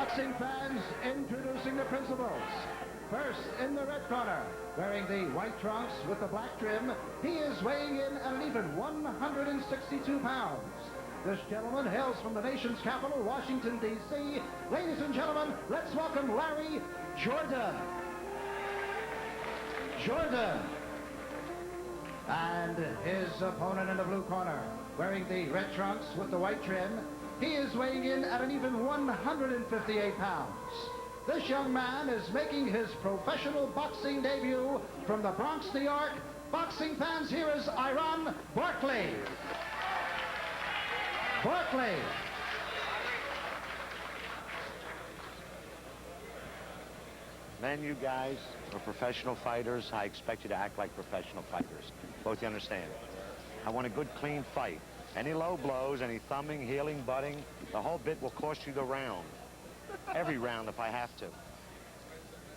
Boxing fans, introducing the principals. First, in the red corner, wearing the white trunks with the black trim, he is weighing in at an even 162 pounds. This gentleman hails from the nation's capital, Washington, D.C. Ladies and gentlemen, let's welcome Larry Jordan. Jordan. And his opponent in the blue corner, wearing the red trunks with the white trim, he is weighing in at an even 158 pounds. This young man is making his professional boxing debut from the Bronx, New York. Boxing fans, here is Barkley. Barkley. Men, you guys are professional fighters. I expect you to act like professional fighters. Both you understand. I want a good, clean fight. Any low blows, any thumbing, heeling, butting, the whole bit will cost you the round. Every round if I have to.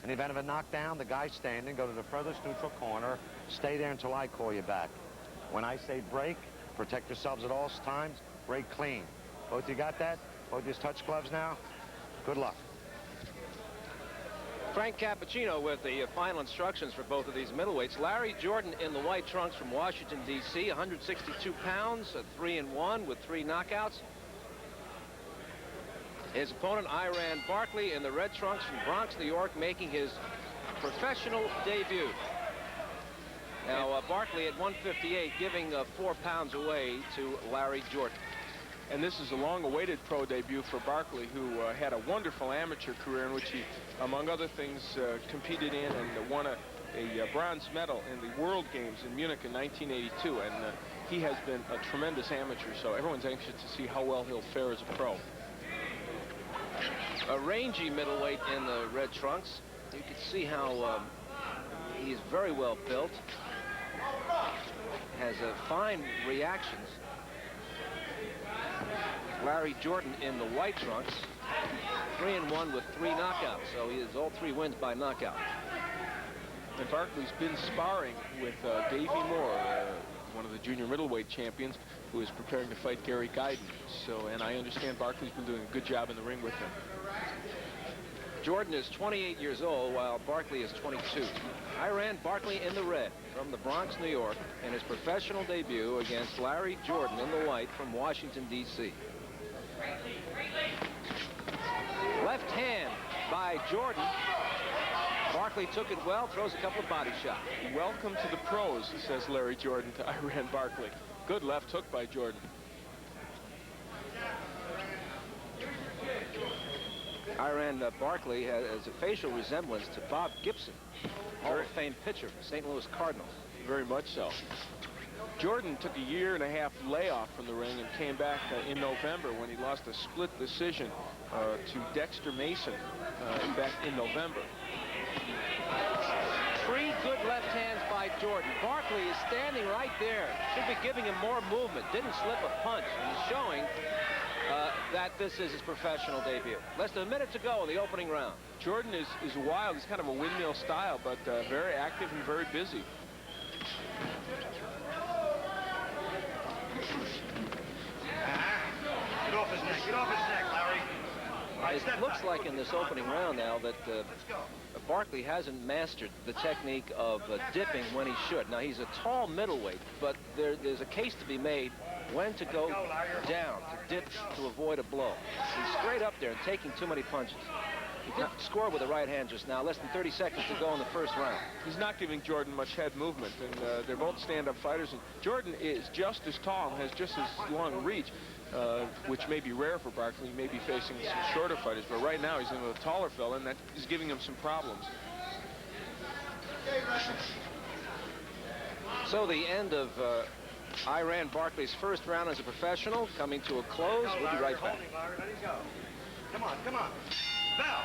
In the event of a knockdown, the guy standing, go to the furthest neutral corner, stay there until I call you back. When I say break, protect yourselves at all times, break clean. Both you got that? Both you touch gloves now? Good luck. Frank Cappuccino with the final instructions for both of these middleweights. Larry Jordan in the white trunks from Washington, D.C., 162 pounds, 3-1 with 3 knockouts. His opponent, Barkley, in the red trunks from Bronx, New York, making his professional debut. Now, Barkley at 158, giving 4 pounds away to Larry Jordan. And this is a long-awaited pro debut for Barkley, who had a wonderful amateur career in which he, among other things, competed in and won a bronze medal in the World Games in Munich in 1982. And he has been a tremendous amateur, so everyone's anxious to see how well he'll fare as a pro. A rangy middleweight in the red trunks. You can see how he's very well built. Has fine reactions. Larry Jordan in the white trunks, 3-1 with 3 knockouts. So he has all 3 wins by knockout. And Barkley's been sparring with Davey Moore, one of the junior middleweight champions, who is preparing to fight Gary Guyton. And I understand Barkley's been doing a good job in the ring with him. Jordan is 28 years old, while Barkley is 22. Barkley in the red from the Bronx, New York, in his professional debut against Larry Jordan in the white from Washington, D.C. Left hand by Jordan. Barkley took it well, throws a couple of body shots. Welcome to the pros, says Larry Jordan to Barkley. Good left hook by Jordan. Barkley has a facial resemblance to Bob Gibson, Hall of Fame pitcher for St. Louis Cardinals. Very much so. Jordan took a 1.5-year layoff from the ring and came back in November when he lost a split decision to Dexter Mason back in November. 3 good left hands by Jordan. Barkley is standing right there. Should be giving him more movement. Didn't slip a punch. He's showing that this is his professional debut. Less than a minute to go in the opening round. Jordan is wild. He's kind of a windmill style, but very active and very busy. Get off his neck. Get off his neck, Larry. It looks like in this opening round now that Barkley hasn't mastered the technique of dipping when he should. Now, he's a tall middleweight, but there's a case to be made when to go down, to dip, to avoid a blow. He's straight up there and taking too many punches. He did score with the right hand just now. Less than 30 seconds to go in the first round. He's not giving Jordan much head movement, and they're both stand-up fighters. And Jordan is just as tall, has just as long reach, which may be rare for Barkley. He may be facing some shorter fighters, but right now he's in with a taller fella, and that is giving him some problems. So the end of Barkley's first round as a professional coming to a close. We'll be right back. Let him go. Come on, come on. Now.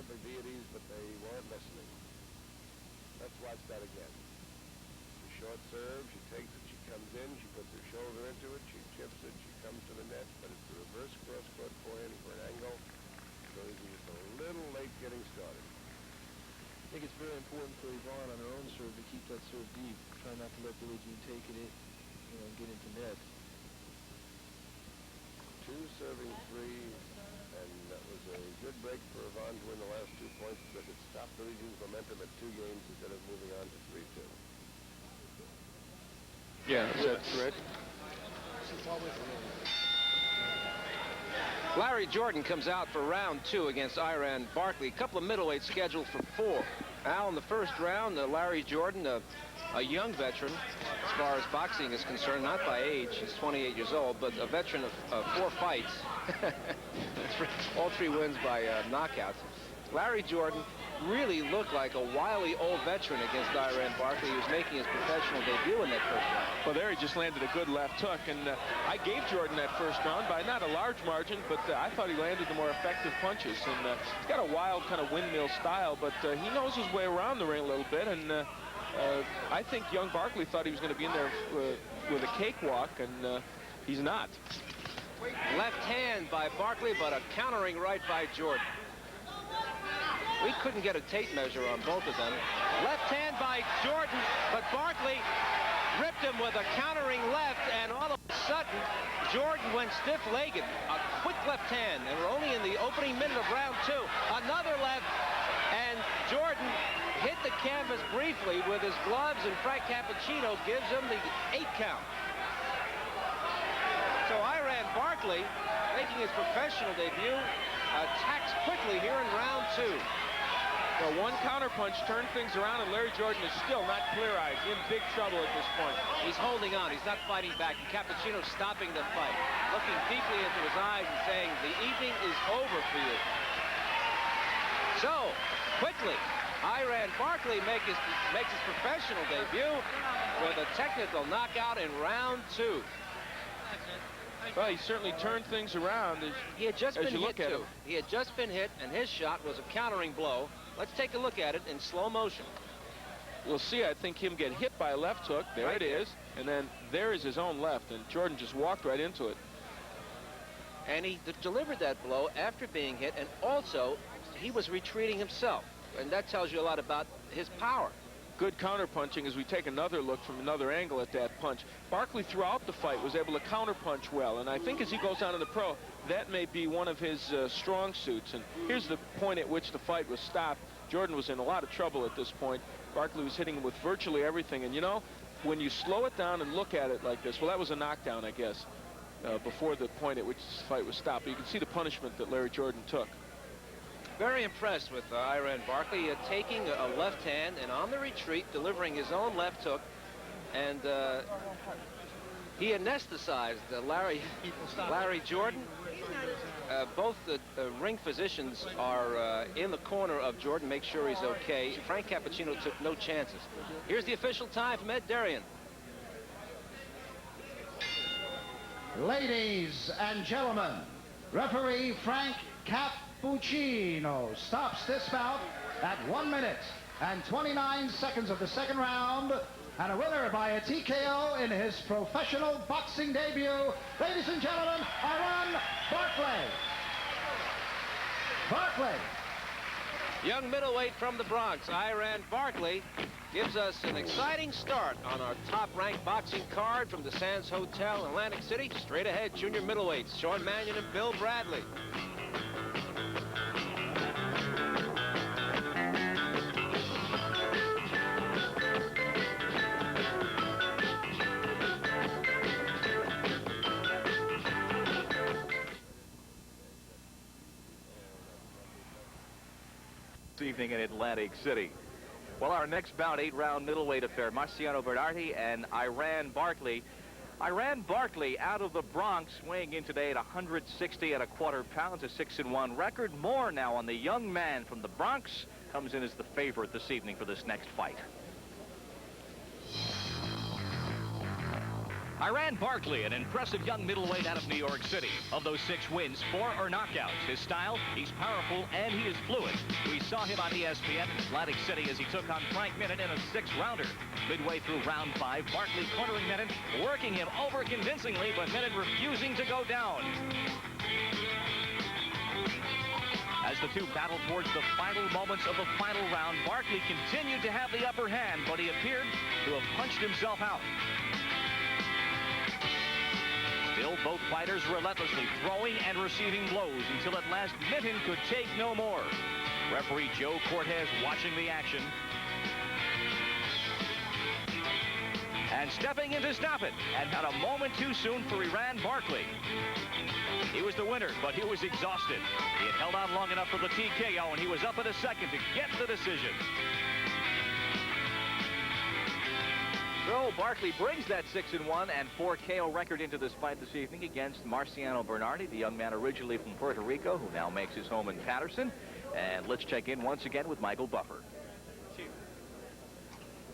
The deities, but they weren't listening. Let's watch that again. She short serve, she takes it, she comes in, she puts her shoulder into it, she chips it, she comes to the net, think it's very important for Yvonne on her own serve to keep that serve deep. Try not to let Billie Jean take it, get into net. 2 serving 3, and that was a good break for Yvonne to win the last 2 points, but it stopped Billie Jean's momentum at 2 games instead of moving on to 3-2. Yeah, that's correct. Larry Jordan comes out for round 2 against Iran Barkley. A couple of middleweights scheduled for 4. Al, in the first round, Larry Jordan, a young veteran as far as boxing is concerned, not by age, he's 28 years old, but a veteran of 4 fights. All 3 wins by knockouts. Larry Jordan really looked like a wily old veteran against Iran Barkley, who was making his professional debut in that first round. Well, there he just landed a good left hook, and I gave Jordan that first round by not a large margin, but I thought he landed the more effective punches. And he's got a wild kind of windmill style, but he knows his way around the ring a little bit, and I think young Barkley thought he was going to be in there with a cakewalk, and he's not. Left hand by Barkley, but a countering right by Jordan. We couldn't get a tape measure on both of them. Left hand by Jordan, but Barkley ripped him with a countering left, and all of a sudden, Jordan went stiff-legged. A quick left hand, and we're only in the opening minute of round 2. Another left, and Jordan hit the canvas briefly with his gloves, and Frank Cappuccino gives him the 8 count. So Iran Barkley, making his professional debut, attacks quickly here in round 2. Well, one counterpunch turned things around, and Larry Jordan is still not clear-eyed. In big trouble at this point. He's holding on. He's not fighting back. And Cappuccino stopping the fight, looking deeply into his eyes and saying, the evening is over for you. So, quickly, Iran Barkley makes his professional debut with a technical knockout in round 2. Well, he certainly turned things around He had just been hit, too. He had just been hit, and his shot was a countering blow. Let's take a look at it in slow motion. We'll see, I think, him get hit by a left hook. There it is. And then there is his own left, and Jordan just walked right into it. And he delivered that blow after being hit, and also he was retreating himself. And that tells you a lot about his power. Good counterpunching as we take another look from another angle at that punch. Barkley throughout the fight was able to counterpunch well, and I think as he goes on in the pro, that may be one of his strong suits. And here's the point at which the fight was stopped. Jordan was in a lot of trouble at this point. Barkley was hitting him with virtually everything, and when you slow it down and look at it like this, well, that was a knockdown, I guess, before the point at which this fight was stopped. But you can see the punishment that Larry Jordan took. Very impressed with Iran Barkley taking a left hand and on the retreat delivering his own left hook, and he anesthetized Larry Jordan. Both the ring physicians are in the corner of Jordan, make sure he's okay. Frank Cappuccino took no chances. Here's the official time from Ed Darien. Ladies and gentlemen, referee Frank Cappuccino stops this bout at 1 minute and 29 seconds of the second round, and a winner by a TKO in his professional boxing debut, ladies and gentlemen, Iran Barkley. Young middleweight from the Bronx, Iran Barkley, gives us an exciting start on our top-ranked boxing card from the Sands Hotel in Atlantic City. Straight ahead, junior middleweights, Sean Mannion and Bill Bradley. This evening in Atlantic City. Well, our next bout, 8-round middleweight affair, Marciano Bernardi and Iran Barkley. Iran Barkley out of the Bronx, weighing in today at 160 1/4 pounds, a 6-1 record. More now on the young man from the Bronx, comes in as the favorite this evening for this next fight. Iran Barkley, an impressive young middleweight out of New York City. Of those 6 wins, 4 are knockouts. His style, he's powerful and he is fluid. We saw him on ESPN in Atlantic City as he took on Frank Minnitt in a 6-rounder. Midway through round 5, Barkley cornering Minnitt, working him over convincingly, but Minnitt refusing to go down. As the two battled towards the final moments of the final round, Barkley continued to have the upper hand, but he appeared to have punched himself out. Still, both fighters relentlessly throwing and receiving blows until at last Minton could take no more. Referee Joe Cortez watching the action and stepping in to stop it, and not a moment too soon for Iran Barkley. He was the winner, but he was exhausted. He had held on long enough for the TKO, and he was up in a second to get the decision. So Barkley brings that 6-1 and 4 KO record into this fight this evening against Marciano Bernardi, the young man originally from Puerto Rico who now makes his home in Patterson. And let's check in once again with Michael Buffer.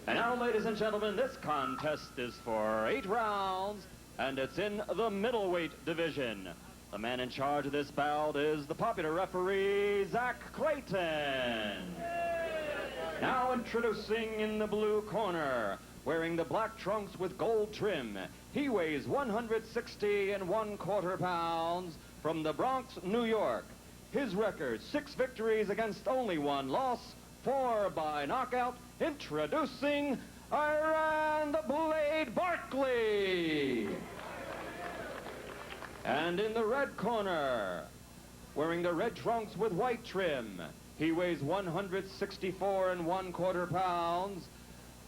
And now, ladies and gentlemen, this contest is for 8 rounds, and it's in the middleweight division. The man in charge of this bout is the popular referee, Zach Clayton. Now introducing in the blue corner, wearing the black trunks with gold trim. He weighs 160 1/4 pounds from the Bronx, New York. His record, 6 victories against only 1 loss, 4 by knockout. Introducing Iran the Blade Barkley. And in the red corner, wearing the red trunks with white trim, he weighs 164 1/4 pounds.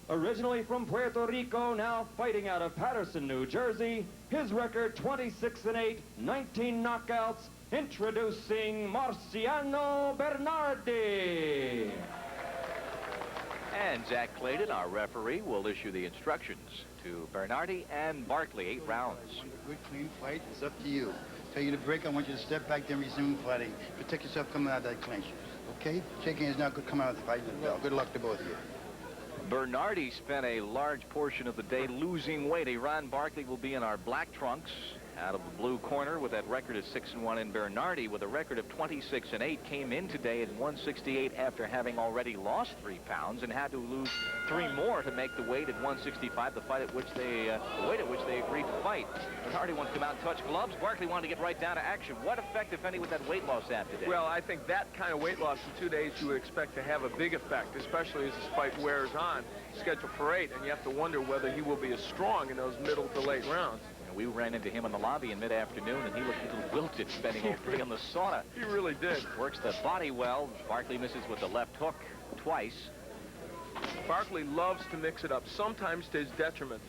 Originally from Puerto Rico, now fighting out of Patterson, New Jersey. His record, 26-8, 19 knockouts. Introducing Marciano Bernardi. And Zach Clayton, our referee, will issue the instructions to Bernardi and Barkley. 8 rounds. Good, clean fight. It's up to you. Tell you to break, I want you to step back, then resume fighting. Protect yourself coming out of that clinch. Okay? Shake hands now. Good, come out of the fight. Good luck to both of you. Bernardi spent a large portion of the day losing weight. Iran Barkley will be in our black trunks. Out of the blue corner with that record of 6-1, and Bernardi with a record of 26-8 came in today at 168 after having already lost 3 pounds and had to lose 3 more to make the weight at 165, the weight at which they agreed to fight. Bernardi wants to come out and touch gloves. Barkley wanted to get right down to action. What effect, if any, would that weight loss have today? Well, I think that kind of weight loss in 2 days you would expect to have a big effect, especially as this fight wears on. Scheduled for 8, and you have to wonder whether he will be as strong in those middle to late rounds. We ran into him in the lobby in mid-afternoon, and he looked a little wilted, spending all day on the sauna. He really did. Works the body well. Barkley misses with the left hook twice. Barkley loves to mix it up, sometimes to his detriment.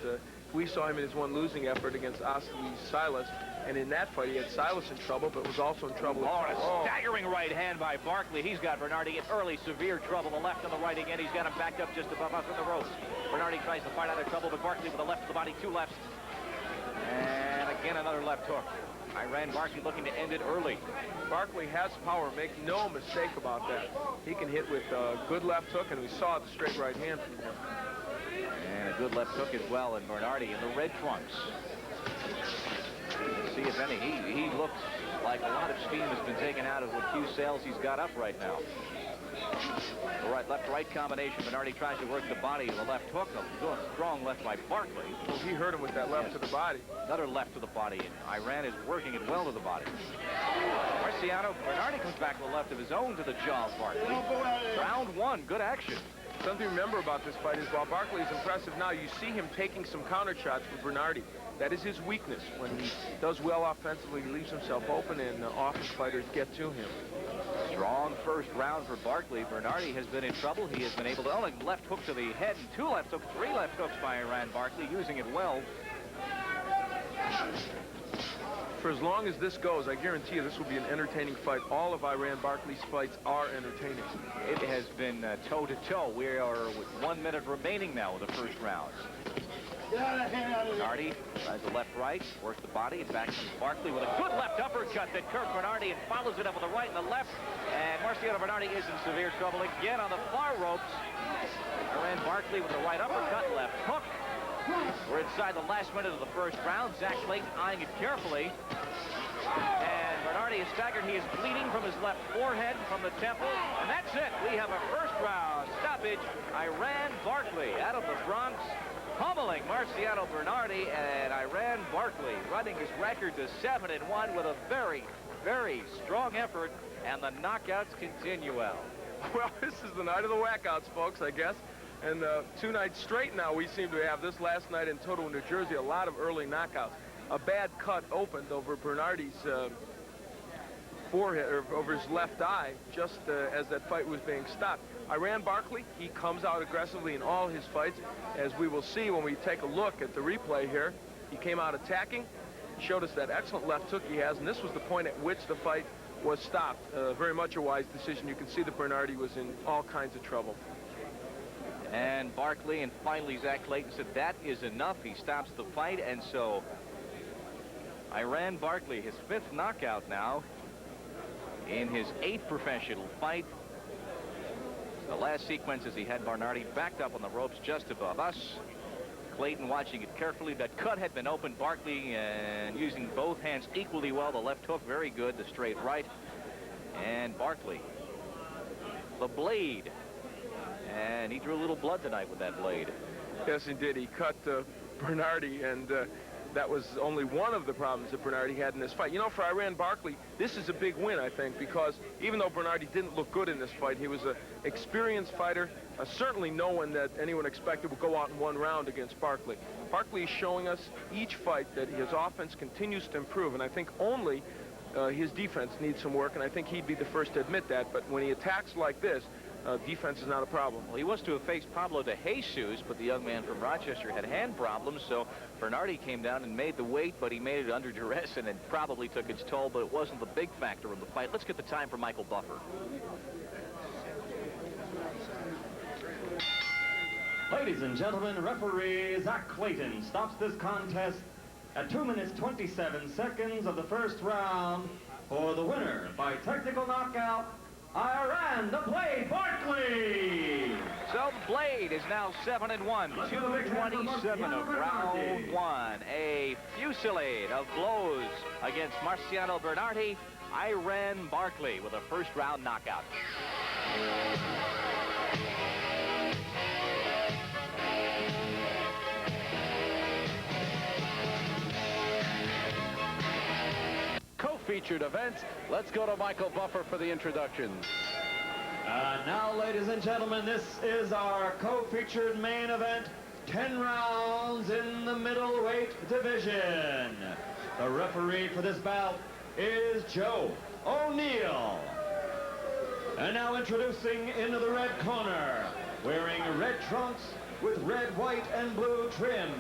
We saw him in his one losing effort against Asli Silas, and in that fight he had Silas in trouble, but was also in trouble. A staggering right hand by Barkley. He's got Bernardi in early severe trouble. The left and the right again. He's got him backed up just above us in the ropes. Bernardi tries to fight out of trouble, but Barkley with the left to the body, 2 lefts. And again, another left hook. Iran Barkley looking to end it early. Barkley has power, make no mistake about that. He can hit with a good left hook, and we saw the straight right hand from him. And a good left hook as well, and Bernardi in the red trunks. Let's see if any. He looks like a lot of steam has been taken out of what few sails he's got up right now. The left-right combination. Bernardi tries to work the body. The left hook. A good, strong left by Barkley. Well, he hurt him with that left to the body. Another left to the body. And Iran is working it well to the body. Marciano Bernardi comes back with a left of his own to the jaw of Barkley. Round 1. Good action. Something to remember about this fight is while Barkley is impressive now, you see him taking some counter shots with Bernardi. That is his weakness. When he does well offensively, he leaves himself open, and often fighters get to him. Strong first round for Barkley. Bernardi has been in trouble. He has been able to only left hook to the head, and 2 left hooks, 3 left hooks by Iran Barkley, using it well. For as long as this goes, I guarantee you this will be an entertaining fight. All of Iran Barkley's fights are entertaining. It has been toe-to-toe. We are with 1 minute remaining now of the first round. Bernardi tries the left-right, works the body, and back comes Barkley with a good left uppercut that Kirk Bernardi and follows it up with the right and the left. And Marciano Bernardi is in severe trouble again on the far ropes. Iran Barkley with the right uppercut, left hook. We're inside the last minute of the first round. Zach Clayton eyeing it carefully. And Bernardi Bernardi is staggered. He is bleeding from his left forehead, from the temple. And that's it. We have a first-round stoppage. Iran Barkley out of the Bronx, pummeling Marciano Bernardi, and Iran Barkley running his record to 7-1 with a very, very strong effort, and the knockouts continue, Al. Well, this is the night of the whackouts, folks, I guess. And 2 nights straight now we seem to have. This last night in Total, New Jersey, a lot of early knockouts. A bad cut opened over Bernardi's forehead, or over his left eye, just as that fight was being stopped. Iran Barkley, he comes out aggressively in all his fights, as we will see when we take a look at the replay here. He came out attacking, showed us that excellent left hook he has, and this was the point at which the fight was stopped. Very much a wise decision. You can see that Bernardi was in all kinds of trouble. And Barkley and finally Zach Clayton said that is enough. He stops the fight, and so Iran Barkley, his 5th knockout now in his 8th professional fight. The last sequences he had Bernardi backed up on the ropes just above us. Clayton watching it carefully. That cut had been opened. Barkley and using both hands equally well. The left hook very good. The straight right. And Barkley, the blade. And he drew a little blood tonight with that blade. Yes, he did. He cut Bernardi, and that was only one of the problems that Bernardi had in this fight. You know, for Iran Barkley, this is a big win, I think, because even though Bernardi didn't look good in this fight, he was an experienced fighter, certainly no one that anyone expected would go out in 1 round against Barkley. Barkley is showing us each fight that his offense continues to improve, and I think only his defense needs some work, and I think he'd be the first to admit that. But when he attacks like this, defense is not a problem. Well, he was to have faced Pablo de Jesus, but the young man from Rochester had hand problems, so Bernardi came down and made the weight, but he made it under duress, and it probably took its toll, but it wasn't the big factor in the fight. Let's get the time for Michael Buffer. Ladies and gentlemen, referee Zach Clayton stops this contest at 2 minutes 27 seconds of the first round for the winner by technical knockout, Iran the Blade Barkley. So the Blade is now 7-1, 2:27 of round 1. A fusillade of blows against Marciano Bernardi. Iran Barkley with a first-round knockout. Co-featured events. Let's go to Michael Buffer for the introductions. Now, ladies and gentlemen, this is our co-featured main event. 10 rounds in the middleweight division. The referee for this bout is Joe O'Neill. And now introducing into the red corner, wearing red trunks with red, white, and blue trim.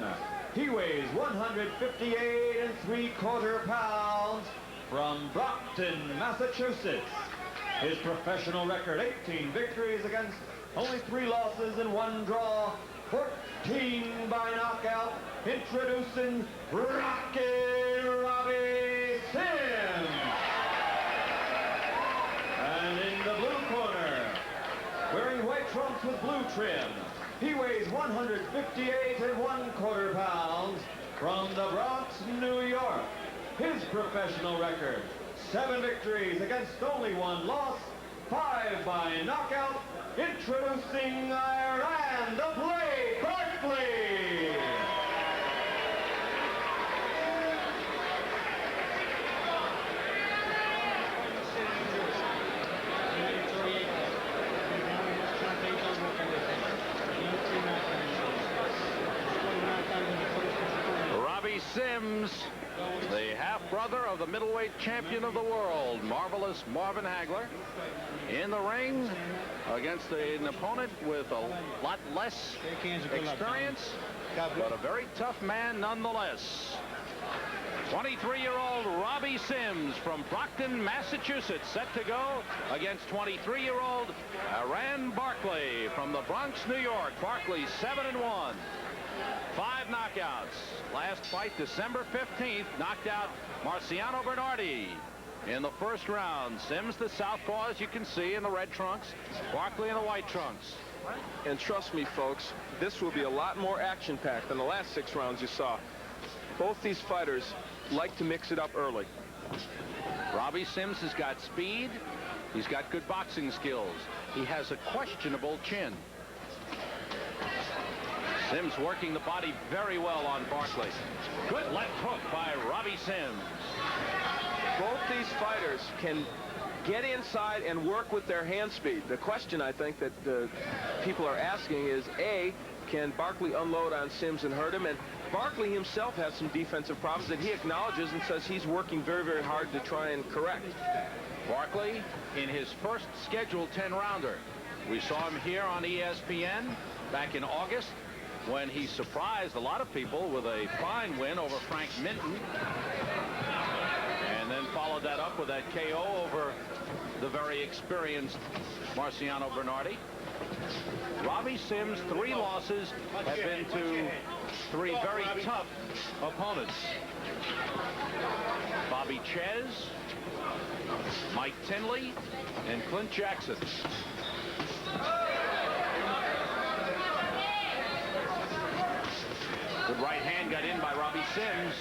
He weighs 158 3/4 pounds from Brockton, Massachusetts. His professional record, 18 victories against only 3 losses and 1 draw, 14 by knockout. Introducing Robbie Sims. And in the blue corner, wearing white trunks with blue trim, he weighs 158 1/4 pounds from the Bronx, New York. His professional record, 7 victories against only 1 loss, 5 by knockout. Introducing Iran the Blade Barkley. Robbie Sims, the half-brother of the middleweight champion of the world, Marvelous Marvin Hagler, in the ring against an opponent with a lot less experience, but a very tough man nonetheless. 23-year-old Robbie Sims from Brockton, Massachusetts, set to go against 23-year-old Iran Barkley from the Bronx, New York. Barkley 7-1. 5 knockouts. Last fight, December 15th, knocked out Marciano Bernardi in the first round. Sims, the southpaw, as you can see, in the red trunks. Barkley in the white trunks. And trust me, folks, this will be a lot more action-packed than the last 6 rounds you saw. Both these fighters like to mix it up early. Robbie Sims has got speed. He's got good boxing skills. He has a questionable chin. Sims working the body very well on Barkley. Good left hook by Robbie Sims. Both these fighters can get inside and work with their hand speed. The question I think that people are asking is, A, can Barkley unload on Sims and hurt him? And Barkley himself has some defensive problems that he acknowledges and says he's working very, very hard to try and correct. Barkley in his first scheduled 10-rounder. We saw him here on ESPN back in August when he surprised a lot of people with a fine win over Frank Minton. And then followed that up with that KO over the very experienced Marciano Bernardi. Robbie Sims' 3 losses have been to 3 very tough opponents. Bobby Ches, Mike Tinley, and Clint Jackson. Good right hand got in by Robbie Sims.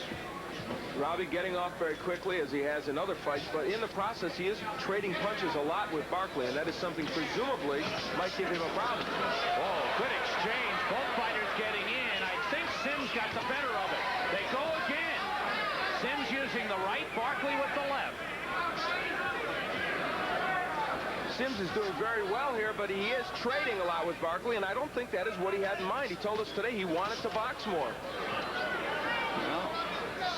Robbie getting off very quickly as he has in other fights, but in the process he is trading punches a lot with Barkley, and that is something presumably might give him a problem. Oh, good exchange. Both fighters getting in. I think Sims got the better of it. They go again. Sims using the right, Barkley with the left. Sims is doing very well here, but he is trading a lot with Barkley, and I don't think that is what he had in mind. He told us today he wanted to box more. Well,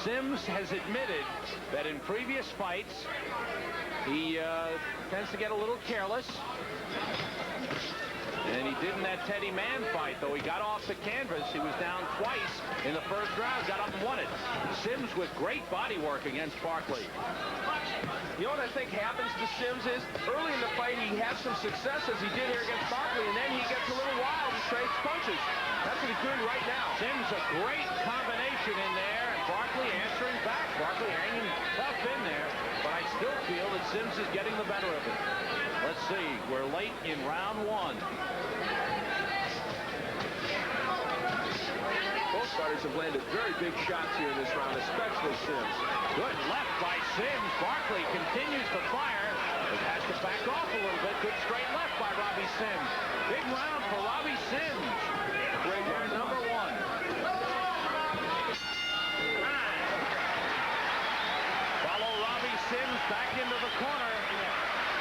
Sims has admitted that in previous fights he tends to get a little careless. And he did in that Teddy Mann fight, though he got off the canvas. He was down twice in the first round, got up and won it. Sims with great body work against Barkley. You know what I think happens to Sims is early in the fight he has some success as he did here against Barkley, and then he gets a little wild and trades punches. That's what he's doing right now. Sims a great combination in there, and Barkley answering back. Barkley hanging tough in there, but I still feel that Sims is getting the better of it. Let's see, we're late in round 1. Both fighters have landed very big shots here in this round, especially Sims. Good left by Sims. Barkley continues to fire, but has to back off a little bit. Good straight left by Robbie Sims. Big round for Robbie Sims. Great number 1. Follow Robbie Sims back into the corner,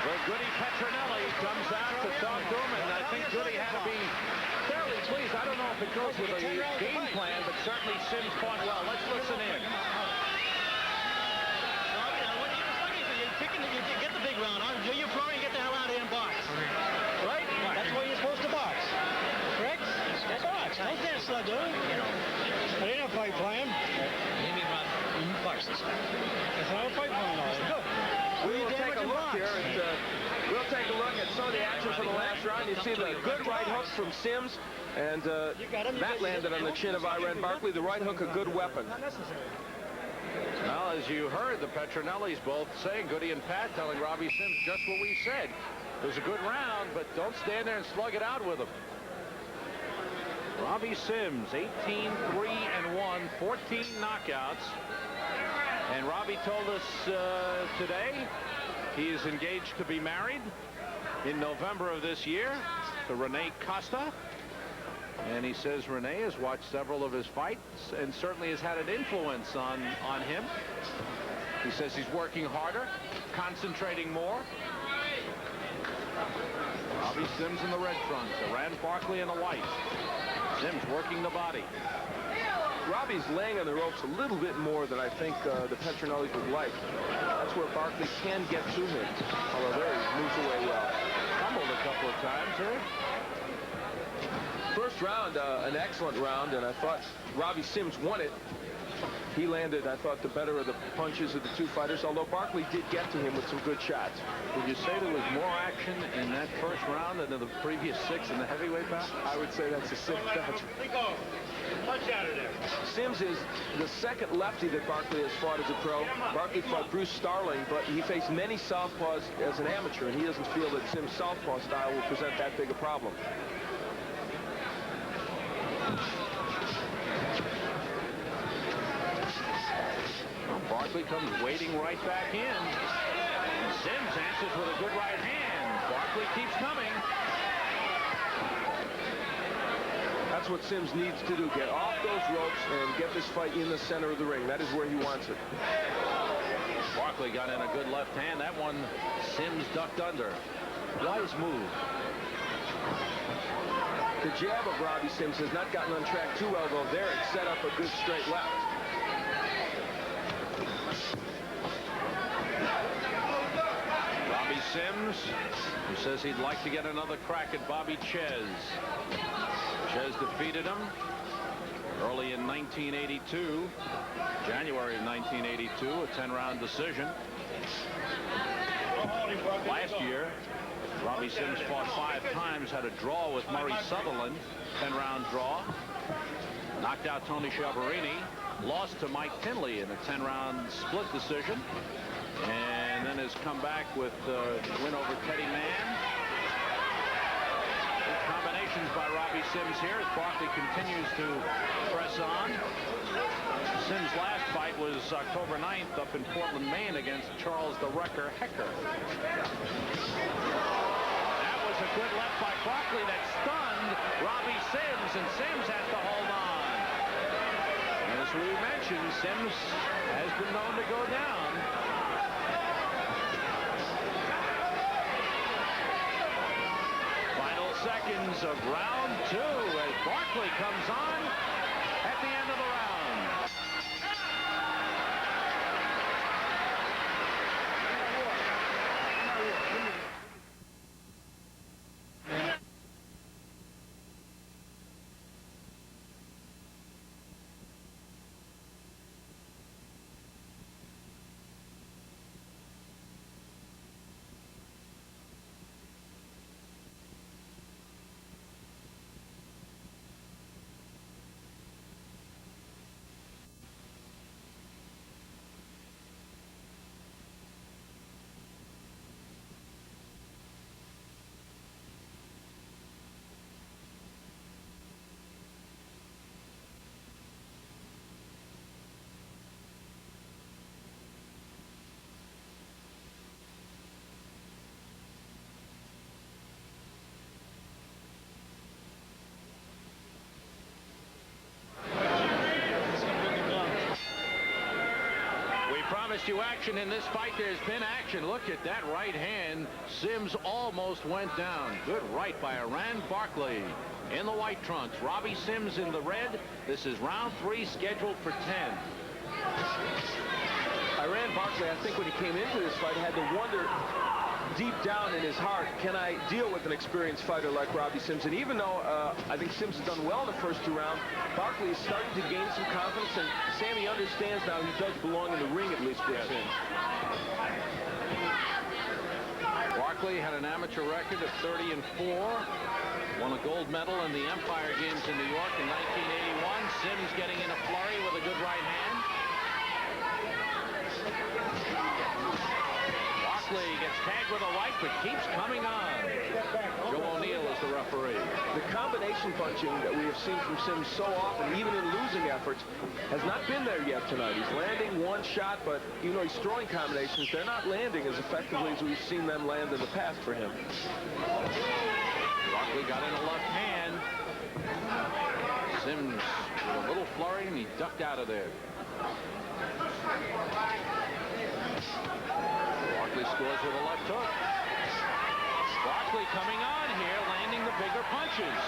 where Goody Petronelli comes out to talk to him, and I think Goody had to be fairly pleased. I don't know if it goes with a game plan, but certainly Sims fought well. Let's listen in. You get the big round. You're throwing, get the hell out of here and box. Right? That's where you're supposed to box. Correct? That's box. Don't dance slug, do it. It ain't a fight plan. Box this. It's not a fight plan. Good. We'll take a look here. We'll take a look at some of the action from the last round. You see the good right hook from Sims, and that landed on the chin of Iran Barkley. The right hook, a good weapon. Well, as you heard, the Petronellis both saying, Goody and Pat telling Robbie Sims just what we said. It was a good round, but don't stand there and slug it out with him. Robbie Sims, 18-3-1, 14 knockouts. And Robbie told us today he is engaged to be married in November of this year to Renee Costa. And he says Renee has watched several of his fights and certainly has had an influence on him. He says he's working harder, concentrating more. Robbie Sims in the red trunks, Iran Barkley in the white. Sims working the body. Robbie's laying on the ropes a little bit more than I think the Petronellis would like. That's where Barkley can get to him, although there he moves away well. Fumbled a couple of times here. First round, an excellent round, and I thought Robbie Sims won it. He landed, I thought, the better of the punches of the two fighters, although Barkley did get to him with some good shots. Would you say there was more action in that first round than in the previous 6 in the heavyweight bout? I would say that's a 6th bout. Punch out of there. Sims is the second lefty that Barkley has fought as a pro. Barkley fought Bruce Starling, but he faced many southpaws as an amateur, and he doesn't feel that Sims' southpaw style will present that big a problem. comes wading right back in. Sims answers with a good right hand. Barkley keeps coming. That's what Sims needs to do. Get off those ropes and get this fight in the center of the ring. That is where he wants it. Barkley got in a good left hand. That one Sims ducked under. Wise move. The jab of Robbie Sims has not gotten on track too well, though. There it set up a good straight left. Robbie Sims, who says he'd like to get another crack at Bobby Ches. Ches defeated him early in 1982, January of 1982, a 10-round decision. Last year, Robbie Sims fought 5 times, had a draw with Murray Sutherland, 10-round draw. Knocked out Tony Schiavone, lost to Mike Tinley in a 10-round split decision, and then has come back with the win over Teddy Mann. Good combinations by Robbie Sims here as Barkley continues to press on. Sims' last fight was October 9th up in Portland, Maine against Charles the Wrecker Hecker. That was a good left by Barkley that stunned Robbie Sims, and Sims has to hold on. And as we mentioned, Sims has been known to go down. Final seconds of round 2 as Barkley comes on at the end of the round. Promised you action in this fight. There's been action. Look at that right hand. Sims almost went down. Good right by Iran Barkley in the white trunks. Robbie Sims in the red. This is round 3 scheduled for 10. Iran Barkley, I think when he came into this fight, had to wonder deep down in his heart, can I deal with an experienced fighter like Robbie Sims? And even though I think Sims has done well in the first 2 rounds, Barkley is starting to gain some confidence, and Sammy understands now he does belong in the ring, at least with Sims. Barkley had an amateur record of 30-4, won a gold medal in the Empire Games in New York in 1981. Sims getting in a flurry with a good right hand. Barkley gets tagged with a right, but keeps coming on. Joe O'Neill is the referee. The combination punching that we have seen from Sims so often, even in losing efforts, has not been there yet tonight. He's landing one shot, but even though he's throwing combinations, they're not landing as effectively as we've seen them land in the past for him. Barkley got in a left hand. Sims with a little flurry, and he ducked out of there. Barkley scores with a left hook. Barkley coming on here, landing the bigger punches.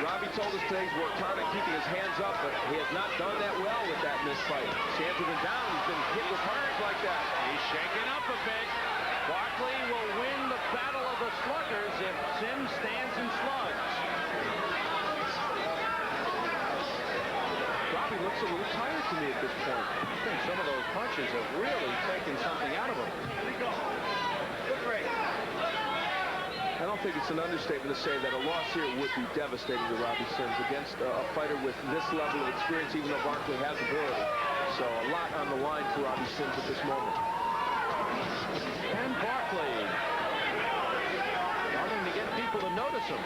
Robbie told us today he's worked hard at keeping his hands up, but he has not done that well with that missed fight. His hands have been down. He's been hit with punches like that. He's shaking up a bit. Barkley will win the battle of the sluggers if Sims stands and slugs. Robbie looks a little tired to me at this point. I think some of those punches have really taken something out of him. I don't think it's an understatement to say that a loss here would be devastating to Robbie Sims against a fighter with this level of experience, even though Barkley has ability. So a lot on the line for Robbie Sims at this moment. And Barkley starting to get people to notice him.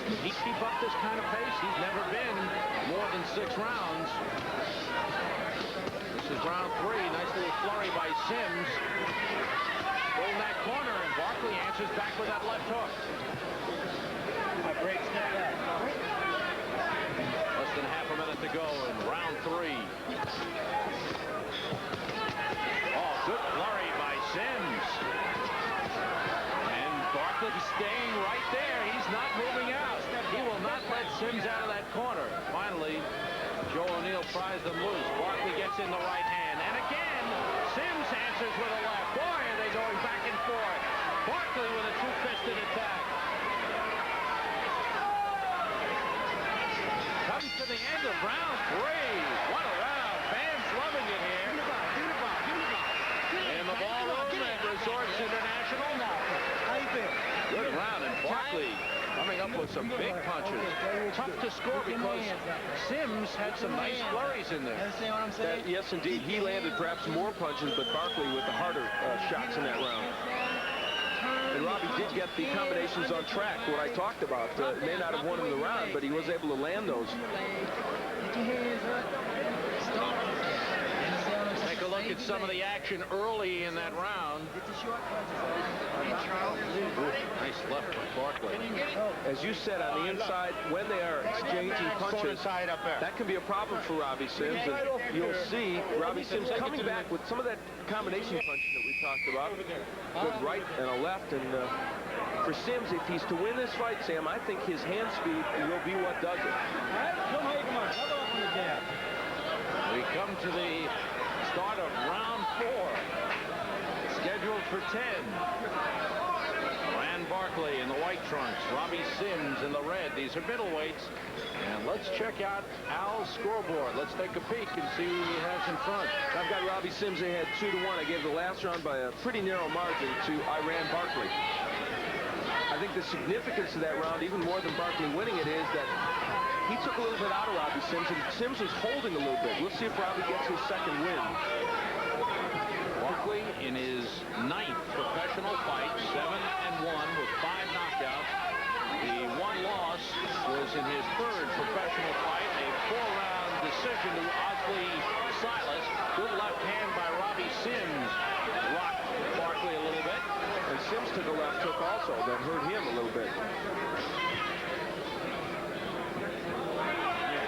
Can he keep up this kind of pace? He's never been more than 6 rounds. This is round 3. Nice little flurry by Sims. Holding that corner, and Barkley answers back with that left hook. Less than half a minute to go in round 3. Oh, good flurry by Sims. And Barkley staying right there. He's not moving out. He will not let Sims out of that corner. Finally, Joe O'Neill pries them loose. Barkley gets in the right hand. And again, Sims answers with a left. Boy, are they going back and forth. Barkley with a two-fisted attack. Comes to the end of round 3. What a round. Fans loving it here. In the ballroom at Resorts International. Good round, and Barkley coming up with some big punches. Tough to score because Sims had some nice flurries in there. Yes, indeed. He landed perhaps more punches, but Barkley with the harder shots in that round. And Robbie did get the combinations on track, what I talked about. May not have won him the round, but he was able to land those. Take a look at some of the action early in that round. Nice left by Barkley. As you said, on the inside, when they are exchanging punches, that can be a problem for Robbie Sims. And you'll see Robbie Sims coming back with some of that combination punching that we talked about. Good right and a left. And for Sims, if he's to win this fight, Sam, I think his hand speed will be what does it. We come to the start of round 4. Scheduled for 10. Rand Barkley in the white trunks. Robbie Sims in the red. These are middleweights. And let's check out Al's scoreboard. Let's take a peek and see who he has in front. I've got Robbie Sims ahead 2-1. I gave the last round by a pretty narrow margin to Rand Barkley. I think the significance of that round, even more than Barkley winning it, is that he took a little bit out of Robbie Sims, and Sims was holding a little bit. We'll see if Robbie gets his second win. Barkley in his 9th professional fight, 7-1 with 5 knockouts. The one loss was in his 3rd professional fight, a 4-round decision to Osley Silas. Good left hand by Robbie Sims. Rocked Barkley a little bit. And Sims took a left hook also that hurt him a little bit.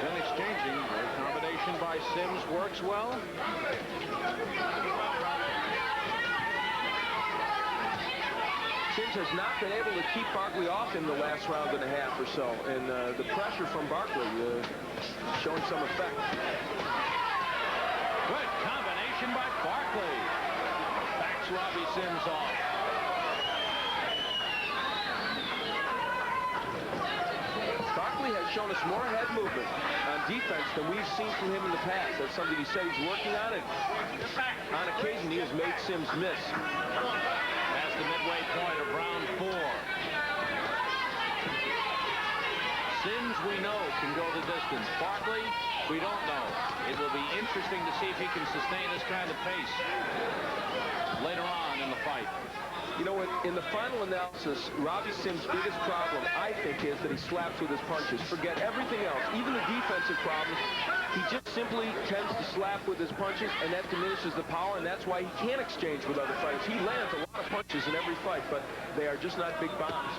Then exchanging. The combination by Sims works well. Sims has not been able to keep Barkley off in the last round and a half or so. And the pressure from Barkley showing some effect. Good combination by Barkley. Backs Robbie Sims off. Barkley has shown us more head movement on defense than we've seen from him in the past. That's something he said he's working on, and on occasion he has made Sims miss. Past the midway point of round 4. Sims, we know, can go the distance. Barkley, we don't know. It will be interesting to see if he can sustain this kind of pace later on in the fight. You know what, in the final analysis, Robbie Sims' biggest problem, I think, is that he slaps with his punches. Forget everything else, even the defensive problems. He just simply tends to slap with his punches, and that diminishes the power, and that's why he can't exchange with other fighters. He lands a lot of punches in every fight, but they are just not big bombs.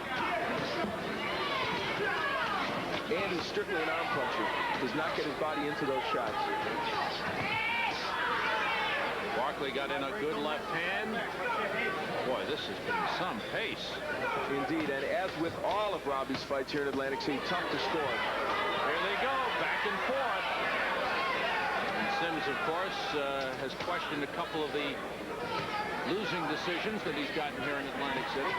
And he's strictly an arm puncher. Does not get his body into those shots. Barkley got in a good left hand. Boy, this has been some pace. Indeed, and as with all of Robbie's fights here in Atlantic City, tough to score. Here they go, back and forth. And Sims, of course, has questioned a couple of the losing decisions that he's gotten here in Atlantic City.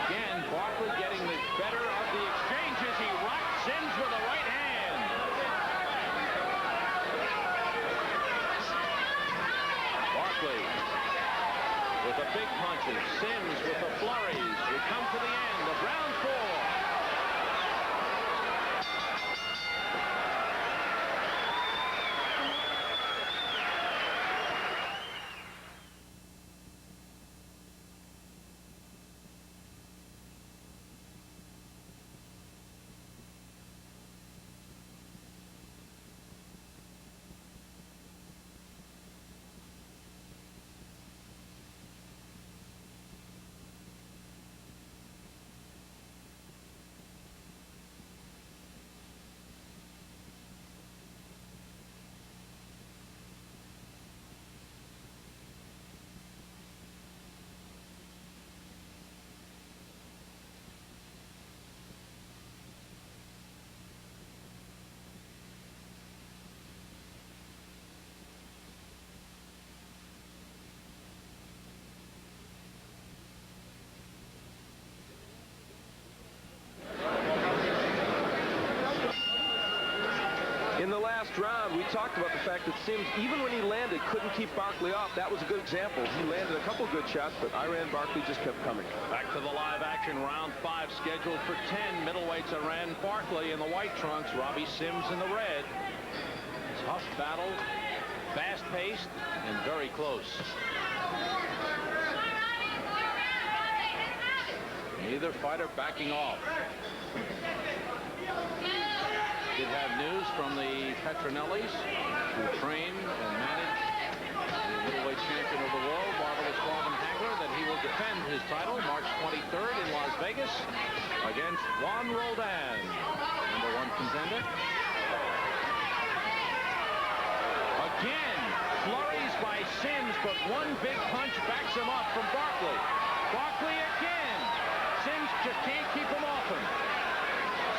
Again, Barkley getting the better of the exchanges. He rocked Sims with a right hand. Barkley with the big punches. Sims with the flurries. We come to the end of round 4. last round, we talked about the fact that Sims, even when he landed, couldn't keep Barkley off. That was a good example. He landed a couple good shots, but Iran Barkley just kept coming. Back to the live action, round 5, scheduled for 10. Middleweights Iran Barkley in the white trunks, Robbie Sims in the red. Tough battle, fast-paced, and very close. Neither fighter backing off. Did have news from the Petronellis, who train and manage the middleweight champion of the world, Marvelous Marvin Hagler, that he will defend his title March 23rd in Las Vegas against Juan Roldan, #1 contender. Again, flurries by Sims, but one big punch backs him up from Barkley. Barkley again. Sims just can't keep him off him.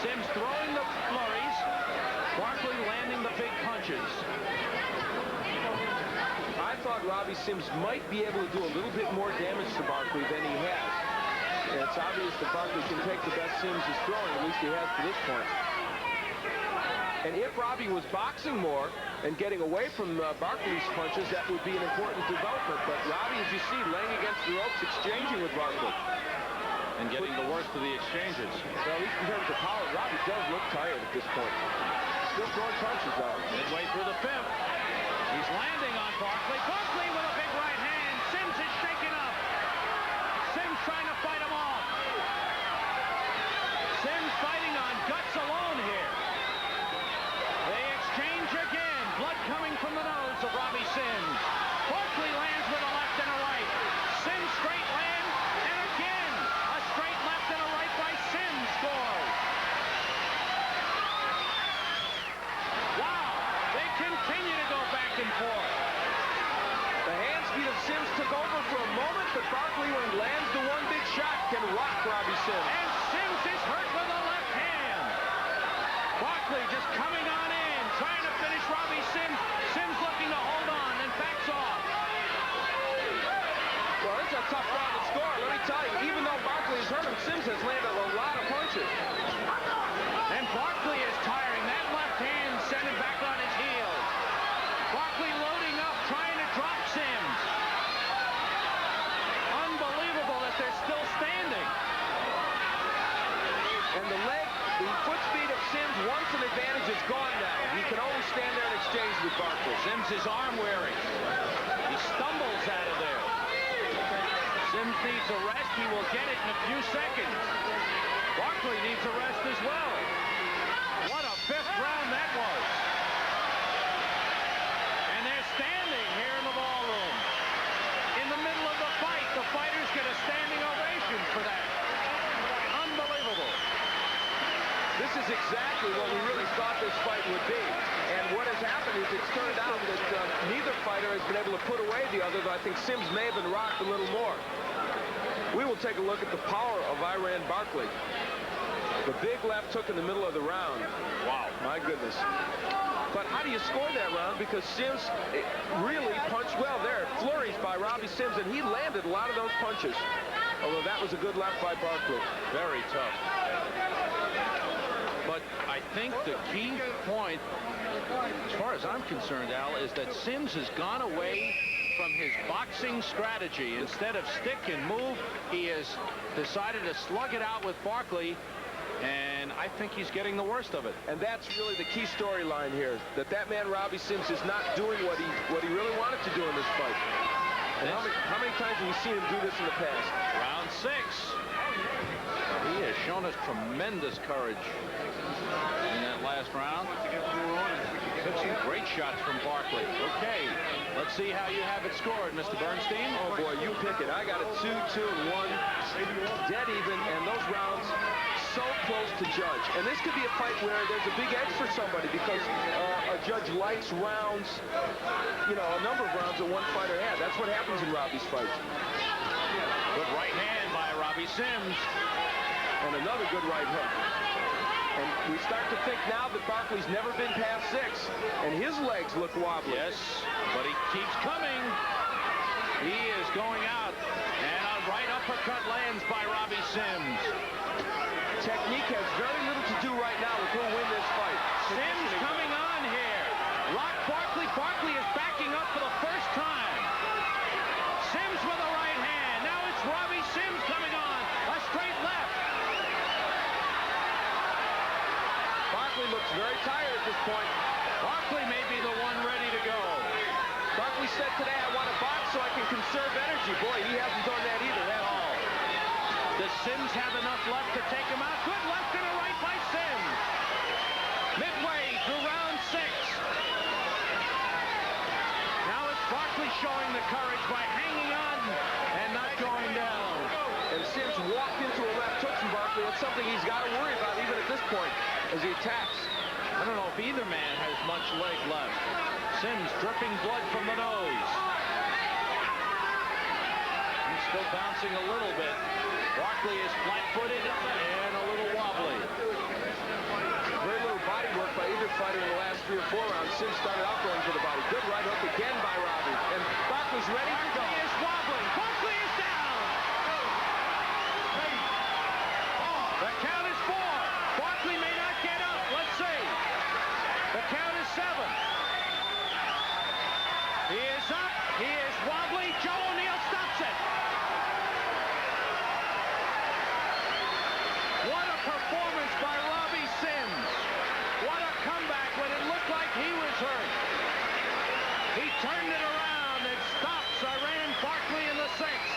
Sims throwing the flurries, Barkley landing the big punches. I thought Robbie Sims might be able to do a little bit more damage to Barkley than he has. And it's obvious that Barkley can take the best Sims is throwing, at least he has to this point. And if Robbie was boxing more and getting away from Barkley's punches, that would be an important development. But Robbie, as you see, laying against the ropes, exchanging with Barkley. And getting the worst of the exchanges. Well, at least in terms of power, Robbie does look tired at this point. Still throwing punches, though. Midway through the 5th. He's landing on Barkley. Barkley with a big right hand. Sims is shaken up. Sims trying to fight him off. Sims fighting on guts alone here. They exchange again. Blood coming from the nose of Robbie Sims. Barkley lands with a left and a right. Sims straight land, and again, a straight left and a right by Sims scores. Wow, they continue to go back and forth. The hand speed of Sims took over for a moment, but Barkley, when he lands the one big shot, can rock Robbie Sims. And Sims is hurt with a left hand. Barkley just coming on in, trying to finish Robbie Sims. Sims looking to hold on and backs off. Well, it's a tough round to score. Let me tell you, even though Barkley is hurt him, Sims has landed a lot of punches. And Barkley is tiring. That left hand sent him back on his heels. Barkley loading up, trying to drop Sims. Unbelievable that they're still standing. And the foot speed of Sims, once an advantage, is gone now. He can only stand there and exchange with Barkley. Sims is arm wearing. He stumbles out of there. Sims needs a rest. He will get it in a few seconds. Barkley needs a rest as well. What a 5th round that was. And they're standing here in the ballroom. In the middle of the fight, the fighters get a standing ovation for that. Unbelievable. This is exactly what we really thought this fight would be. And what has happened is it's turned out that neither fighter has been able to put away the other, though I think Sims may have been rocked a little more. We will take a look at the power of Iran Barkley. The big left hook in the middle of the round. Wow, my goodness. But how do you score that round? Because Sims really punched well there. Flurries by Robbie Sims, and he landed a lot of those punches. Although that was a good left by Barkley. Very tough. But I think the key point, as far as I'm concerned, Al, is that Sims has gone away from his boxing strategy. Instead of stick and move, he has decided to slug it out with Barkley, and I think he's getting the worst of it. And that's really the key storyline here, that man Robbie Sims is not doing what he really wanted to do in this fight. And how many times have we seen him do this in the past? Round 6. He has shown us tremendous courage in that last round. Took some great shots from Barkley. Okay, let's see how you have it scored, Mr. Bernstein. Oh, boy, you pick it. I got it 2-2-1, dead even, and those rounds so close to judge. And this could be a fight where there's a big edge for somebody because a judge likes rounds, you know, a number of rounds that one fighter had. That's what happens in Robbie's fights. Good right hand by Robbie Sims. And another good right hook. And we start to think now that Barkley's never been past 6, and his legs look wobbly. Yes, but he keeps coming. He is going out, and a right uppercut lands by Robbie Sims. Technique has very little to do right now with who'll win this fight. Sims coming on here. conserve energy. Boy, he hasn't done that either at all. Does Sims have enough left to take him out? Good left and a right by Sims. Midway through round 6. Now it's Barkley showing the courage by hanging on and not going down. And Sims walked into a left hook from Barkley. That's something he's got to worry about even at this point as he attacks. I don't know if either man has much leg left. Sims dripping blood from the nose. He's still bouncing a little bit. Barkley is flat-footed and a little wobbly. Very little body work by either fighter in the last 3 or 4 rounds. Sims started out going for the body. Good right hook again by Robbie. And Barkley's ready to go. Barkley is wobbling. Barkley is down. The count is 4. Barkley may not get up. Let's see. The count is 7. He is up. He is wobbly. Joe O'Neill stops it. What a performance by Robbie Sims. What a comeback when it looked like he was hurt. He turned it around and stops Iran Barkley in the 6th.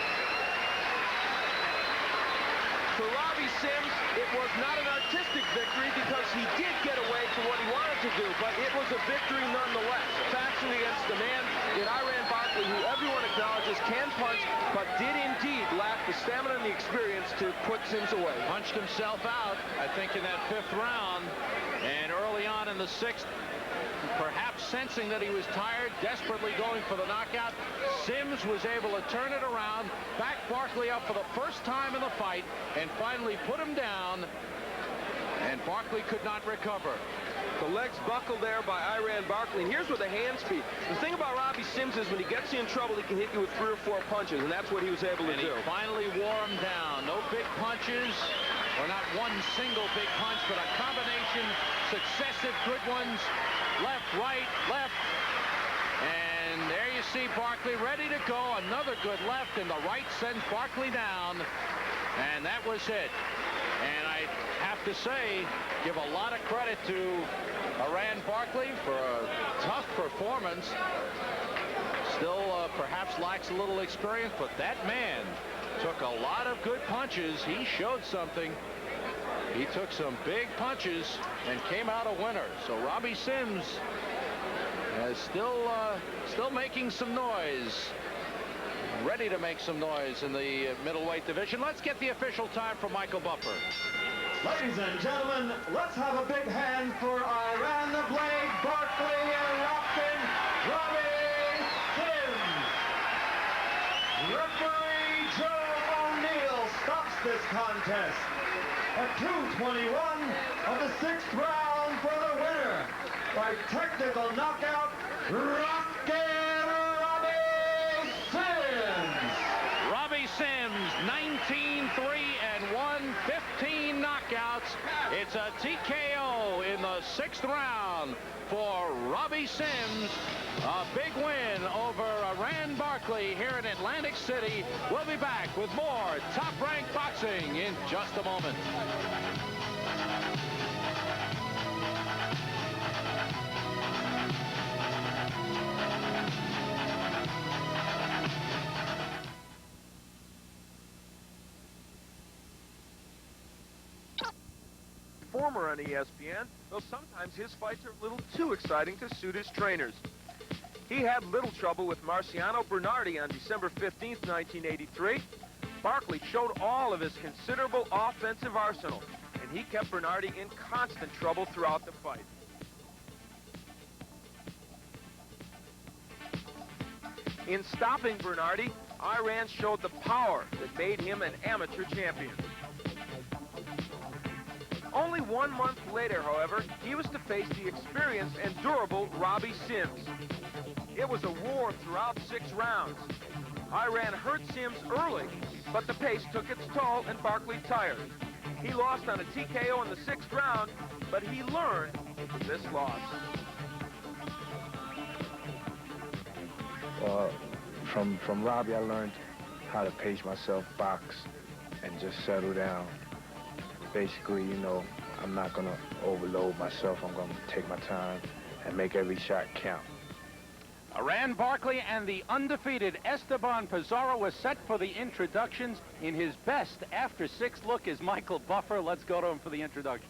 For Robbie Sims, it was not an artistic victory because he did get away to what he wanted to do, but it was a victory nonetheless. Faction against the man in Iran Barkley, who everyone acknowledges can punch, but did indeed lack the stamina and the experience to put Sims away. Punched himself out, I think, in that 5th round, and early on in the 6th, perhaps sensing that he was tired, desperately going for the knockout, Sims was able to turn it around, back Barkley up for the first time in the fight, and finally put him down, and Barkley could not recover. The legs buckled there by Iran Barkley. And here's where the hands speak. The thing about Robbie Sims is when he gets you in trouble, he can hit you with 3 or 4 punches, and that's what he was able to do. And he finally wore him down. No big punches, or not one single big punch, but a combination, successive good ones. Left, right, left. And there you see Barkley ready to go. Another good left, and the right sends Barkley down. And that was it. And I have to say, give a lot of credit to Iran Barkley for a tough performance. Still perhaps lacks a little experience, but that man took a lot of good punches. He showed something. He took some big punches and came out a winner. So Robbie Sims is still making some noise. Ready to make some noise in the middleweight division. Let's get the official time from Michael Buffer. Ladies and gentlemen, let's have a big hand for Iran the Blade, Barkley, and Robbie Sims. Referee Joe O'Neill stops this contest at 2:21 of the 6th round for the winner by technical knockout, Robbie Sims. Robbie Sims, 19-3-1, 15 knockouts. It's a TKO in the 6th round for Robbie Sims. A big win over Iran Barkley here in Atlantic City. We'll be back with more Top Rank Boxing in just a moment. Former on ESPN, though sometimes his fights are a little too exciting to suit his trainers. He had little trouble with Marciano Bernardi on December 15th, 1983. Barkley showed all of his considerable offensive arsenal, and he kept Bernardi in constant trouble throughout the fight. In stopping Bernardi, Iran showed the power that made him an amateur champion. Only 1 month later, however, he was to face the experienced and durable Robbie Sims. It was a war throughout 6 rounds. Iran hurt Sims early, but the pace took its toll and Barkley tired. He lost on a TKO in the 6th round, but he learned from this loss. From Robbie, I learned how to pace myself, box, and just settle down. Basically, you know, I'm not going to overload myself. I'm going to take my time and make every shot count. Aran Barkley and the undefeated Esteban Pizarro was set for the introductions. In his best after 6 look is Michael Buffer. Let's go to him for the introduction.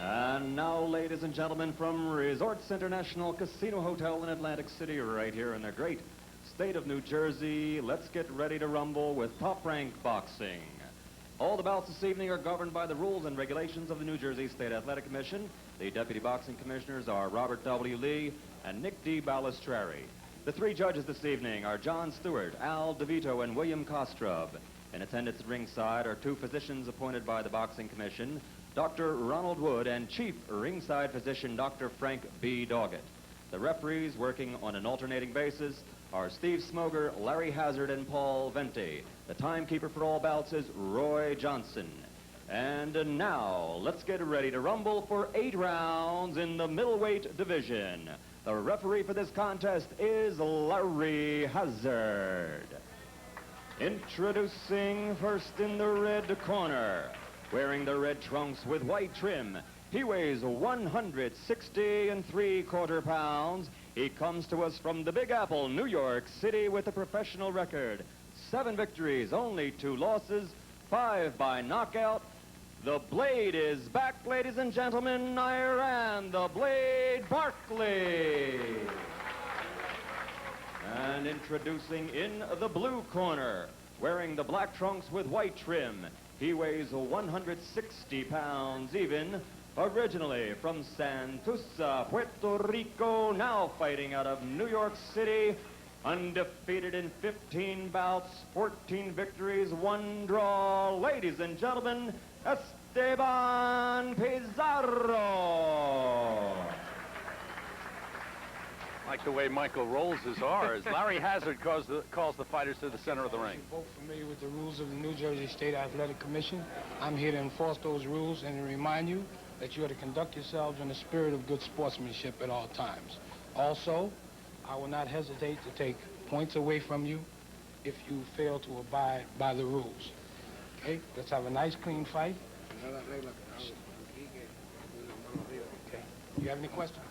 And now, ladies and gentlemen, from Resorts International Casino Hotel in Atlantic City, right here in the great state of New Jersey, let's get ready to rumble with Top Rank Boxing. All the bouts this evening are governed by the rules and regulations of the New Jersey State Athletic Commission. The Deputy Boxing Commissioners are Robert W. Lee and Nick D. Balistrari. The 3 judges this evening are John Stewart, Al DeVito, and William Kostrub. In attendance at ringside are 2 physicians appointed by the Boxing Commission, Dr. Ronald Wood and Chief Ringside Physician Dr. Frank B. Doggett. The referees, working on an alternating basis, are Steve Smoger, Larry Hazard, and Paul Venti. The timekeeper for all bouts is Roy Johnson. And now, let's get ready to rumble for 8 rounds in the middleweight division. The referee for this contest is Larry Hazard. Introducing first in the red corner, wearing the red trunks with white trim. He weighs 160 3/4 pounds. He comes to us from the Big Apple, New York City, with a professional record. 7 victories, only 2 losses, 5 by knockout. The Blade is back, ladies and gentlemen. Iran, the Blade Barkley. And introducing in the blue corner, wearing the black trunks with white trim. He weighs 160 pounds even. Originally from Santurce, Puerto Rico, now fighting out of New York City. Undefeated in 15 bouts, 14 victories, 1 draw. Ladies and gentlemen, Esteban Pizarro. Like the way Michael rolls his R's. Larry Hazard calls the fighters to the center of the ring. Both familiar with the rules of the New Jersey State Athletic Commission. I'm here to enforce those rules and to remind you that you are to conduct yourselves in the spirit of good sportsmanship at all times. Also, I will not hesitate to take points away from you if you fail to abide by the rules. Okay, let's have a nice, clean fight. Okay, you have any questions?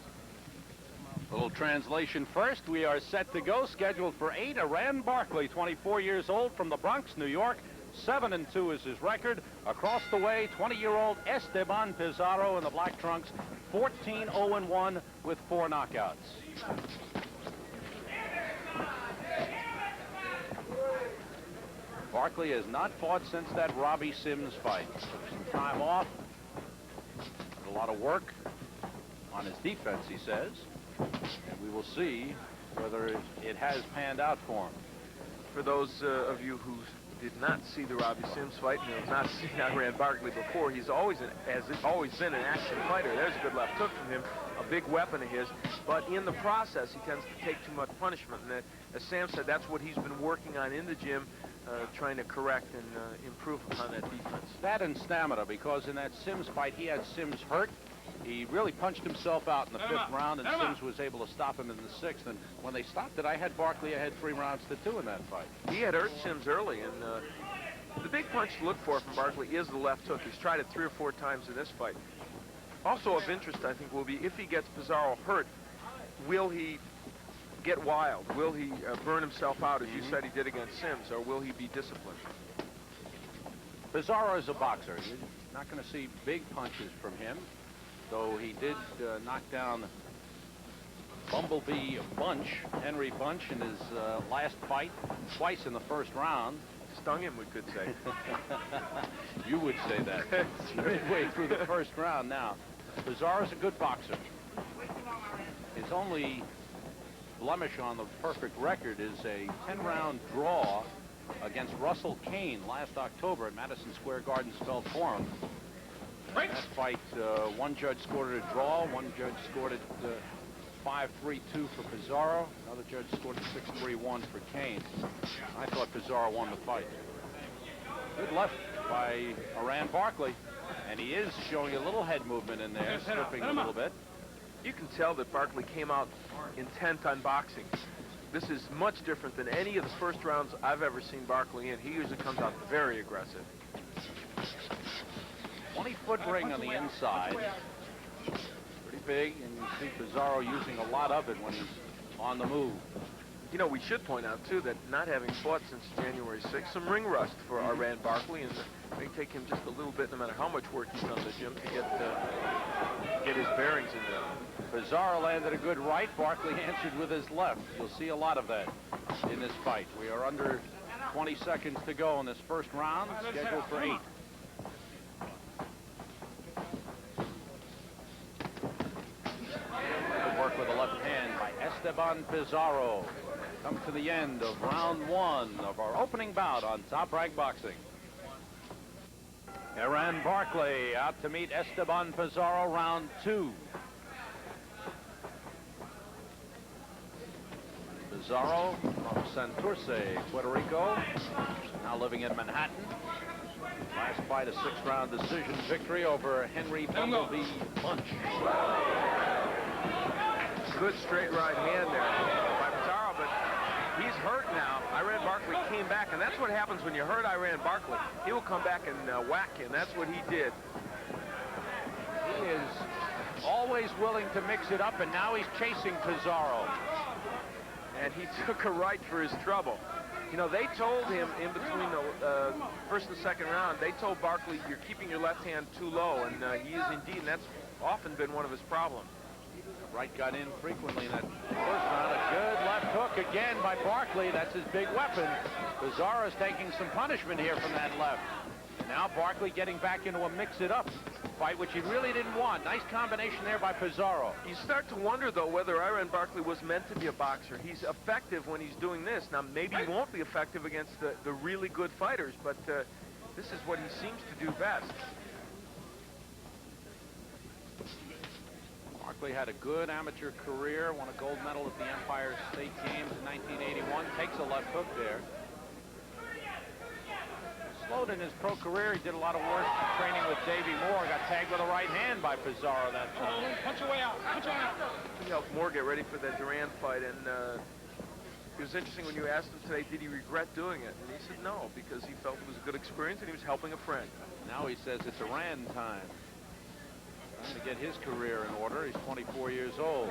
A little translation first. We are set to go. Scheduled for 8. Aran Barkley, 24 years old, from the Bronx, New York. 7-2 is his record. Across the way, 20-year-old Esteban Pizarro in the black trunks. 14-0-1 with 4 knockouts. Barkley has not fought since that Robbie Sims fight. Took some time off. Did a lot of work on his defense, he says. And we will see whether it has panned out for him. For those of you who did not see the Robbie Sims fight and have not seen Iran Barkley before, he's always been an action fighter. There's a good left hook from him, a big weapon of his. But in the process, he tends to take too much punishment. And as Sam said, that's what he's been working on in the gym, trying to correct and improve upon that defense. That and stamina, because in that Sims fight, he had Sims hurt. He really punched himself out in the 5th round, and Sims was able to stop him in the 6th. And when they stopped it, I had Barkley ahead 3 rounds to 2 in that fight. He had hurt Sims early, and the big punch to look for from Barkley is the left hook. He's tried it 3 or 4 times in this fight. Also of interest, I think, will be if he gets Pizarro hurt, will he get wild? Will he burn himself out, as you said he did against Sims, or will he be disciplined? Pizarro is a boxer. You're not going to see big punches from him, though he did knock down Bumblebee Bunch, Henry Bunch, in his last fight, twice in the 1st round. Stung him, we could say. You would say that. Midway through the 1st round now. Pizarro's a good boxer. His only blemish on the perfect record is a 10-round draw against Russell Kane last October at Madison Square Garden spelled for him. In that fight, one judge scored it a draw, one judge scored it 5-3-2 for Pizarro, another judge scored it 6-3-1 for Kane. I thought Pizarro won the fight. Good left by Aran Barkley, and he is showing a little head movement in there, slipping a little bit. You can tell that Barkley came out intent on boxing. This is much different than any of the 1st rounds I've ever seen Barkley in. He usually comes out very aggressive. 20-foot ring on the inside. big, and you see Pizarro using a lot of it when he's on the move. You know, we should point out, too, that not having fought since January 6th, some ring rust for Iran Barkley, and it may take him just a little bit, no matter how much work he's done in the gym, to get his bearings in there. Pizarro landed a good right. Barkley answered with his left. You'll see a lot of that in this fight. We are under 20 seconds to go in this first round, scheduled for 8. Good work with the left hand by Esteban Pizarro. Come to the end of round 1 of our opening bout on Top Rank Boxing. Iran Barkley out to meet Esteban Pizarro, round 2. Pizarro from Santurce, Puerto Rico, now living in Manhattan. Last fight, a 6-round decision victory over Henry Bumblebee Bunch. Good straight right hand there by Pizarro, but he's hurt now. Iran Barkley came back, and that's what happens when you hurt Iran Barkley. He will come back and whack you, and that's what he did. He is always willing to mix it up, and now he's chasing Pizarro. And he took a right for his trouble. You know, they told him in between the first and second round, they told Barkley, you're keeping your left hand too low, and he is indeed, and that's often been one of his problems. The right got in frequently in that first round. A good left hook again by Barkley. That's his big weapon. Pizarro's taking some punishment here from that left. And now Barkley getting back into a mix-it-up fight, which he really didn't want. Nice combination there by Pizarro. You start to wonder, though, whether Iran Barkley was meant to be a boxer. He's effective when he's doing this. Now, maybe he won't be effective against the really good fighters, but this is what he seems to do best. Barkley had a good amateur career, won a gold medal at the Empire State Games in 1981. Takes a left hook there. Slowed in his pro career. He did a lot of work training with Davey Moore. Got tagged with a right hand by Pizarro that time. Punch away out. Punch away out. He helped Moore get ready for the Duran fight, and it was interesting when you asked him today, did he regret doing it? And he said no, because he felt it was a good experience and he was helping a friend. Now he says it's Iran time. Trying to get his career in order. He's 24 years old.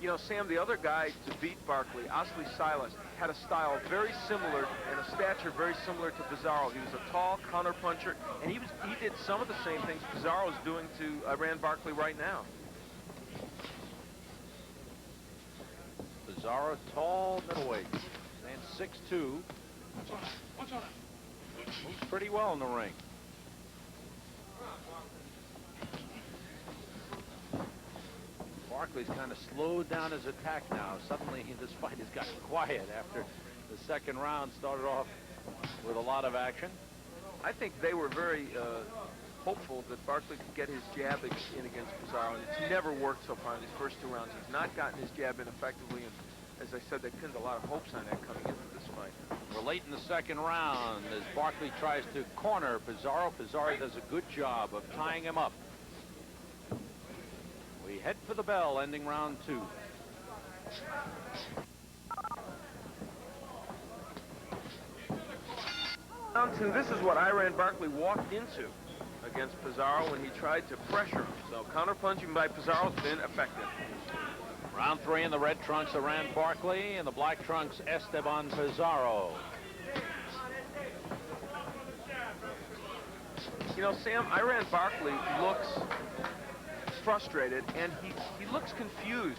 You know, Sam, the other guy to beat Barkley, Asli Silas, had a style very similar and a stature very similar to Pizarro. He was a tall counterpuncher, and he did some of the same things Pizarro is doing to Iran Barkley right now. Pizarro, tall middleweight, stands 6'2". Moves pretty well in the ring. Barkley's kind of slowed down his attack now. Suddenly this fight has gotten quiet after the second round started off with a lot of action. I think they were very hopeful that Barkley could get his jab in against Pizarro, and it's never worked so far in these first 2 rounds. He's not gotten his jab in effectively, and as I said, they pinned a lot of hopes on that coming into this fight. We're late in the second round as Barkley tries to corner Pizarro. Pizarro does a good job of tying him up. We head for the bell, ending round 2. Round 2, this is what Iran Barkley walked into against Pizarro when he tried to pressure him. So counterpunching by Pizarro has been effective. Round 3 in the red trunks, Iran Barkley. In the black trunks, Esteban Pizarro. You know, Sam, Iran Barkley looks frustrated, and he looks confused.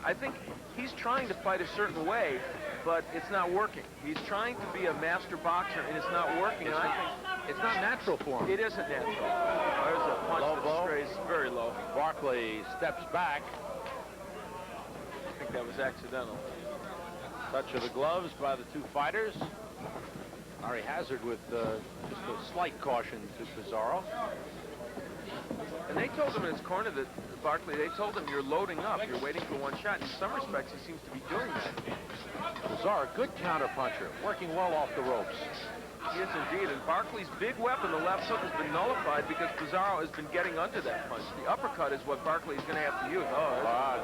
I think he's trying to fight a certain way, but it's not working. He's trying to be a master boxer, and it's not working. And I think it's not natural for him. It isn't natural. There's a punch that strays very low. Barkley steps back. I think that was accidental. Touch of the gloves by the two fighters. Larry Hazard with just a slight caution to Pizarro. And they told him in his corner that Barkley, they told him you're loading up, you're waiting for one shot. In some respects, he seems to be doing that. Pizarro, good counterpuncher, working well off the ropes. He is indeed, and Barkley's big weapon, the left hook, has been nullified because Pizarro has been getting under that punch. The uppercut is what Barkley is going to have to use.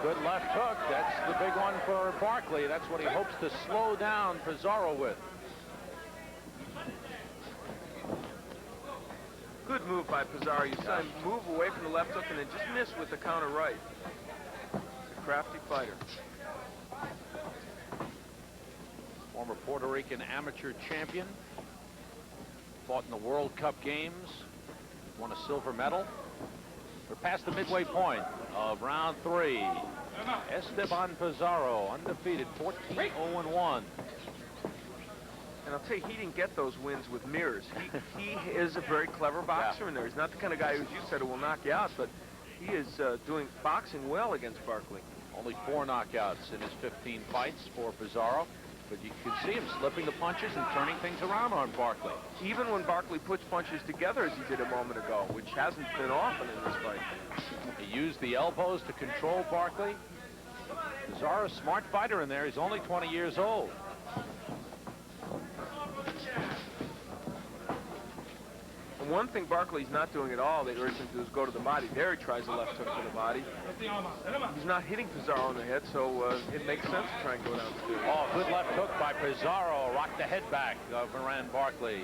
Good left hook. That's the big one for Barkley. That's what he hopes to slow down Pizarro with. Good move by Pizarro. You saw him move away from the left hook and then just miss with the counter right. He's a crafty fighter. Former Puerto Rican amateur champion. Fought in the World Cup games. Won a silver medal. We're past the midway point of round 3. Esteban Pizarro, undefeated, 14-0-1. And I'll tell you, he didn't get those wins with mirrors. He is a very clever boxer in there. He's not the kind of guy who, as you said, who will knock you out, but he is doing boxing well against Barkley. Only 4 knockouts in his 15 fights for Pizarro. But you can see him slipping the punches and turning things around on Barkley. Even when Barkley puts punches together, as he did a moment ago, which hasn't been often in this fight. He used the elbows to control Barkley. Pizarro's a smart fighter in there. He's only 20 years old. And one thing Barkley's not doing at all, they urge him to do, is go to the body. There he tries a left hook to the body. He's not hitting Pizarro in the head, so it makes sense to try and go down the field. Oh, good left hook by Pizarro. Rocked the head back of Moran Barkley.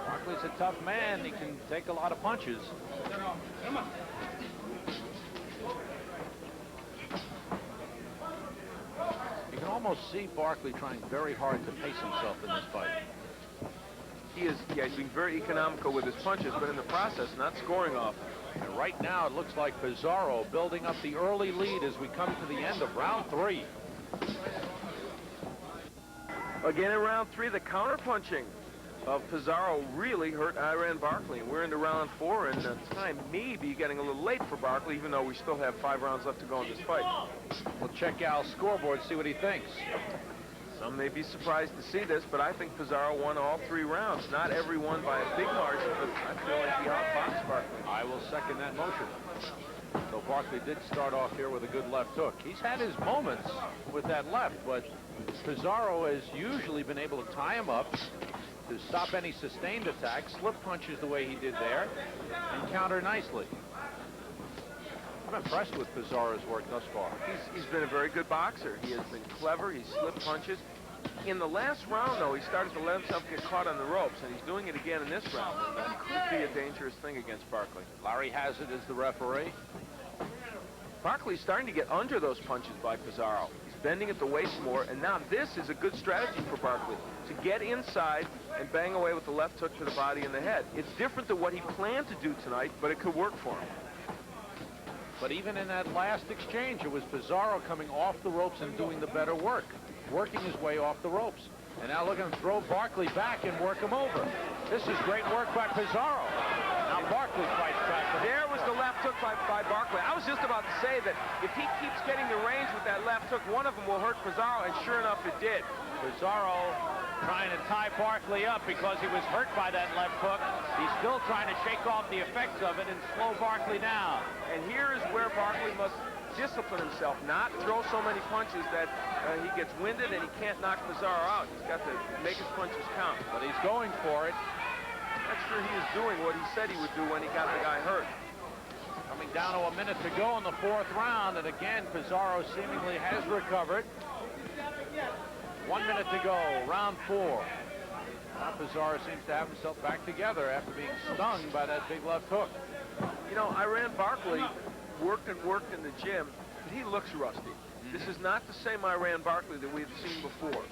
Barkley's a tough man. He can take a lot of punches. You can almost see Barkley trying very hard to pace himself in this fight. He's being very economical with his punches, but in the process, not scoring off. And right now, it looks like Pizarro building up the early lead as we come to the end of round 3. Again in round 3, the counter-punching of Pizarro really hurt Iran Barkley. And we're into round 4, and time may be getting a little late for Barkley, even though we still have 5 rounds left to go in this fight. We'll check Al's scoreboard, see what he thinks. Some may be surprised to see this, but I think Pizarro won all 3 rounds. Not every one by a big margin, but I feel like he outboxed Barkley. I will second that motion. So Barkley did start off here with a good left hook. He's had his moments with that left, but Pizarro has usually been able to tie him up to stop any sustained attacks, slip punches the way he did there, and counter nicely. I'm impressed with Pizarro's work thus far. He's been a very good boxer. He has been clever. He's slipped punches. In the last round, though, he started to let himself get caught on the ropes, and he's doing it again in this round. That could be a dangerous thing against Barkley. Larry Hazzard is the referee. Barkley's starting to get under those punches by Pizarro. He's bending at the waist more, and now this is a good strategy for Barkley, to get inside and bang away with the left hook to the body and the head. It's different than what he planned to do tonight, but it could work for him. But even in that last exchange, it was Pizarro coming off the ropes and doing the better work, working his way off the ropes. And now look at him throw Barkley back and work him over. This is great work by Pizarro. Now Barkley fights back. There was the left hook by Barkley. I was just about to say that if he keeps getting the range with that left hook, one of them will hurt Pizarro, and sure enough, it did. Pizarro trying to tie Barkley up because he was hurt by that left hook. He's still trying to shake off the effects of it and slow Barkley down. And here is where Barkley must discipline himself, not throw so many punches that he gets winded and he can't knock Pizarro out. He's got to make his punches count. But he's going for it. Not sure he is doing what he said he would do when he got the guy hurt. Coming down to a minute to go in the 4th round, and again, Pizarro seemingly has recovered. 1 minute to go, round 4. Now Pizarro seems to have himself back together after being stung by that big left hook. You know, Iran Barkley worked in the gym, but he looks rusty. This is not the same Iran Barkley that we've seen before.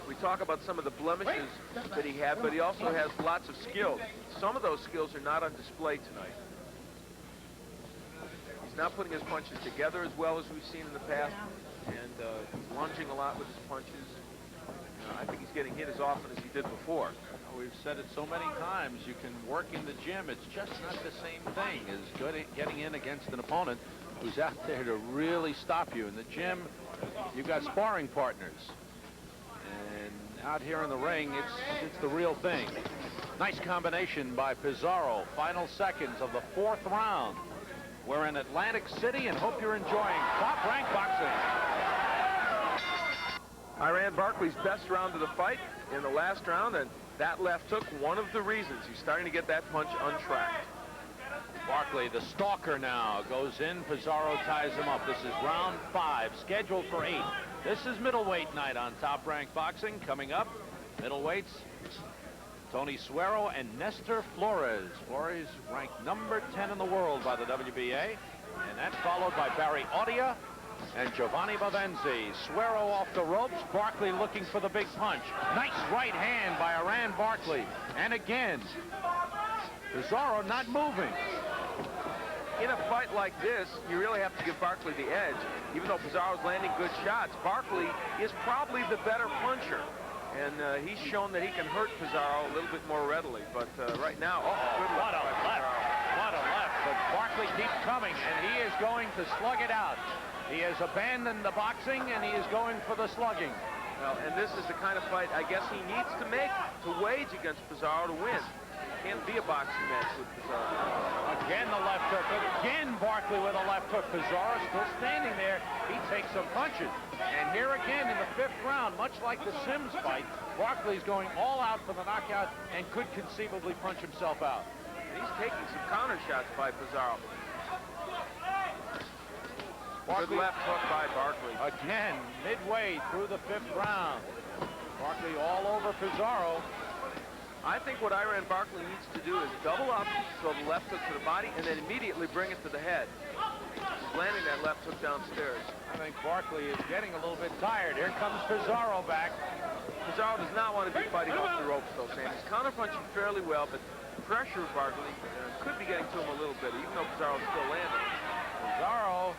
We talk about some of the blemishes that he had, but he also has lots of skills. Some of those skills are not on display tonight. He's not putting his punches together as well as we've seen in the past, and he's lunging a lot with his punches. I think he's getting hit as often as he did before. We've said it so many times, you can work in the gym. It's just not the same thing as getting in against an opponent who's out there to really stop you. In the gym, you've got sparring partners. And out here in the ring, it's the real thing. Nice combination by Pizarro. Final seconds of the 4th round. We're in Atlantic City and hope you're enjoying Top Rank Boxing. Iran Barkley's best round of the fight in the last round, and that left hook, one of the reasons he's starting to get that punch untracked. Barkley, the stalker now, goes in. Pizarro ties him up. This is round 5, scheduled for 8. This is middleweight night on Top Rank Boxing. Coming up, middleweights, Tony Suero and Nestor Flores. Flores ranked number 10 in the world by the WBA. And that's followed by Barry Audia and Giovanni Bavenzi. Suero off the ropes. Barkley looking for the big punch. Nice right hand by Iran Barkley. And again, Pizarro not moving. In a fight like this, you really have to give Barkley the edge. Even though Pizarro's landing good shots, Barkley is probably the better puncher. And he's shown that he can hurt Pizarro a little bit more readily. But right now, good What a left. What a left. But Barkley keeps coming, and he is going to slug it out. He has abandoned the boxing, and he is going for the slugging. Well, and this is the kind of fight I guess he needs to make to wage against Pizarro to win. Can't be a boxing match with Pizarro. Again the left hook. Again Barkley with a left hook. Pizarro still standing there. He takes some punches. And here again in the 5th round, much like the Sims fight, Barkley's going all out for the knockout and could conceivably punch himself out. And he's taking some counter shots by Pizarro. Good left hook by Barkley. Again, midway through the 5th round. Barkley all over Pizarro. I think what Iran Barkley needs to do is double up, throw the left hook to the body, and then immediately bring it to the head. He's landing that left hook downstairs. I think Barkley is getting a little bit tired. Here comes Pizarro back. Pizarro does not want to be fighting off the ropes, though, Sam. He's counterpunching fairly well, but pressure of Barkley could be getting to him a little bit, even though Pizarro's still landing. Pizarro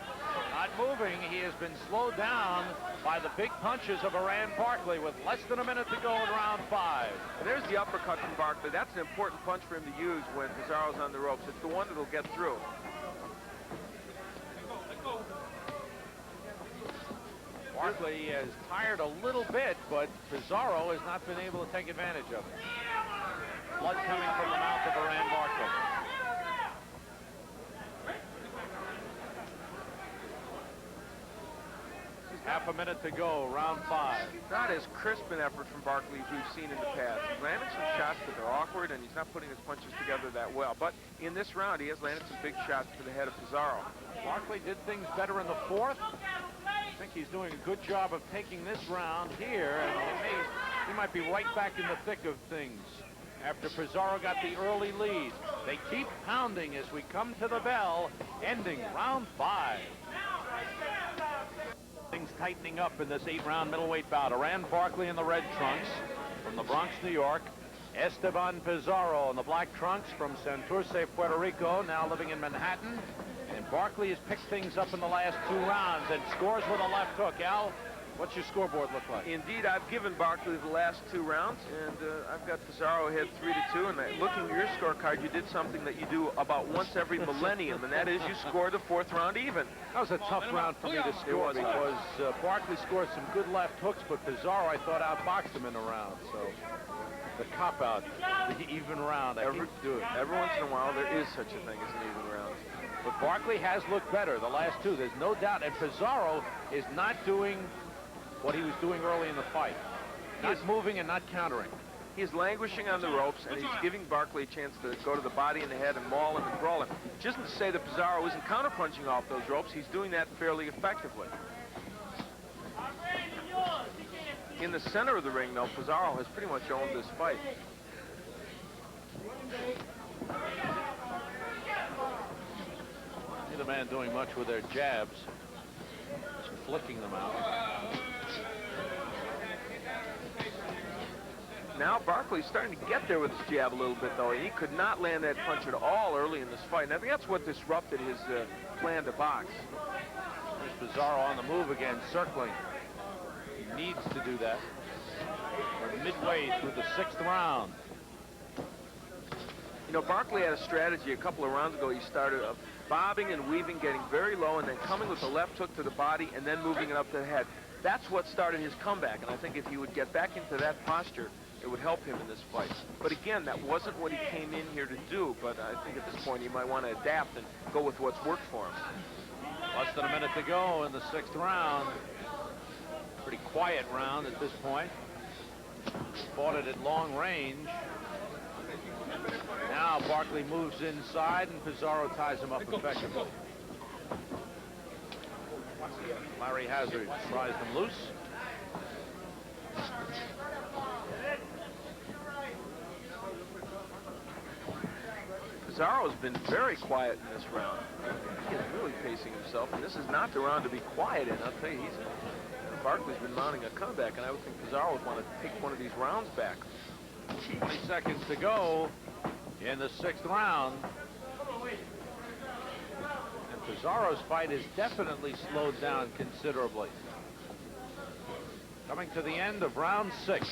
not moving. He has been slowed down by the big punches of Iran Barkley with less than a minute to go in round 5. And there's the uppercut from Barkley. That's an important punch for him to use when Pizarro's on the ropes. It's the one that'll get through. Barkley is tired a little bit, but Pizarro has not been able to take advantage of it. Blood coming from the mouth of Iran Barkley. Half a minute to go, round 5. Not as crisp an effort from Barkley as we've seen in the past. He's landed some shots, but they're awkward, and he's not putting his punches together that well. But in this round, he has landed some big shots to the head of Pizarro. Barkley did things better in the 4th. I think he's doing a good job of taking this round here, and he might be right back in the thick of things after Pizarro got the early lead. They keep pounding as we come to the bell, ending round 5. Things tightening up in this 8-round middleweight bout. Iran Barkley in the red trunks from the Bronx, New York. Esteban Pizarro in the black trunks from Santurce, Puerto Rico, now living in Manhattan. And Barkley has picked things up in the last 2 rounds and scores with a left hook. Al, what's your scoreboard look like? Indeed, I've given Barkley the last 2 rounds, and I've got Pizarro ahead 3-2. And looking at your scorecard, you did something that you do about once every millennium, and that is you score the 4th round even. That was a tough round for me to score because Barkley scored some good left hooks, but Pizarro, I thought, outboxed him in the round. So the cop-out, the even round, I hate to do it. Every once in a while, there is such a thing as an even round. But Barkley has looked better the last 2. There's no doubt. And Pizarro is not doing what he was doing early in the fight. Not moving and not countering. He's languishing on the ropes, and he's giving Barkley a chance to go to the body and the head and maul him and brawl him. Which isn't to say that Pizarro isn't counterpunching off those ropes. He's doing that fairly effectively. In the center of the ring, though, Pizarro has pretty much owned this fight. Neither man doing much with their jabs. Just flicking them out. Now Barkley's starting to get there with his jab a little bit, though. He could not land that punch at all early in this fight. And I think that's what disrupted his plan to box. There's Pizarro on the move again, circling. He needs to do that. We're midway through the 6th round. You know, Barkley had a strategy a couple of rounds ago. He started bobbing and weaving, getting very low, and then coming with the left hook to the body and then moving it up to the head. That's what started his comeback, and I think if he would get back into that posture, it would help him in this fight. But again, that wasn't what he came in here to do, but I think at this point he might want to adapt and go with what's worked for him. Less than a minute to go in the 6th round. Pretty quiet round at this point. Fought it at long range. Now Barkley moves inside and Pizarro ties him up effectively. Larry Hazard tries them loose. Pizarro's been very quiet in this round. He is really pacing himself, and this is not the round to be quiet in. I'll tell you, Barkley's been mounting a comeback, and I would think Pizarro would want to take one of these rounds back. 20 seconds to go in the 6th round. And Pizarro's fight is definitely slowed down considerably. Coming to the end of round 6.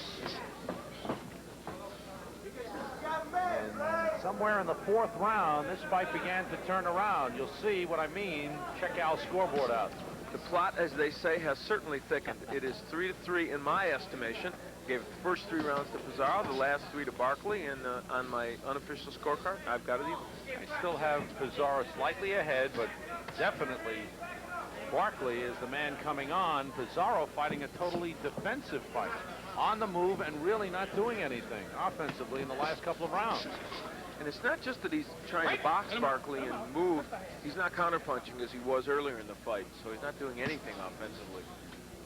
And somewhere in the 4th round, this fight began to turn around. You'll see what I mean. Check Al's scoreboard out. The plot, as they say, has certainly thickened. It is 3-3 in my estimation. Gave the first 3 rounds to Pizarro, the last 3 to Barkley, and on my unofficial scorecard, I've got it even. I still have Pizarro slightly ahead, but definitely Barkley is the man coming on. Pizarro fighting a totally defensive fight. On the move and really not doing anything offensively in the last couple of rounds. And it's not just that he's trying to box Barkley and move. He's not counterpunching as he was earlier in the fight, so he's not doing anything offensively.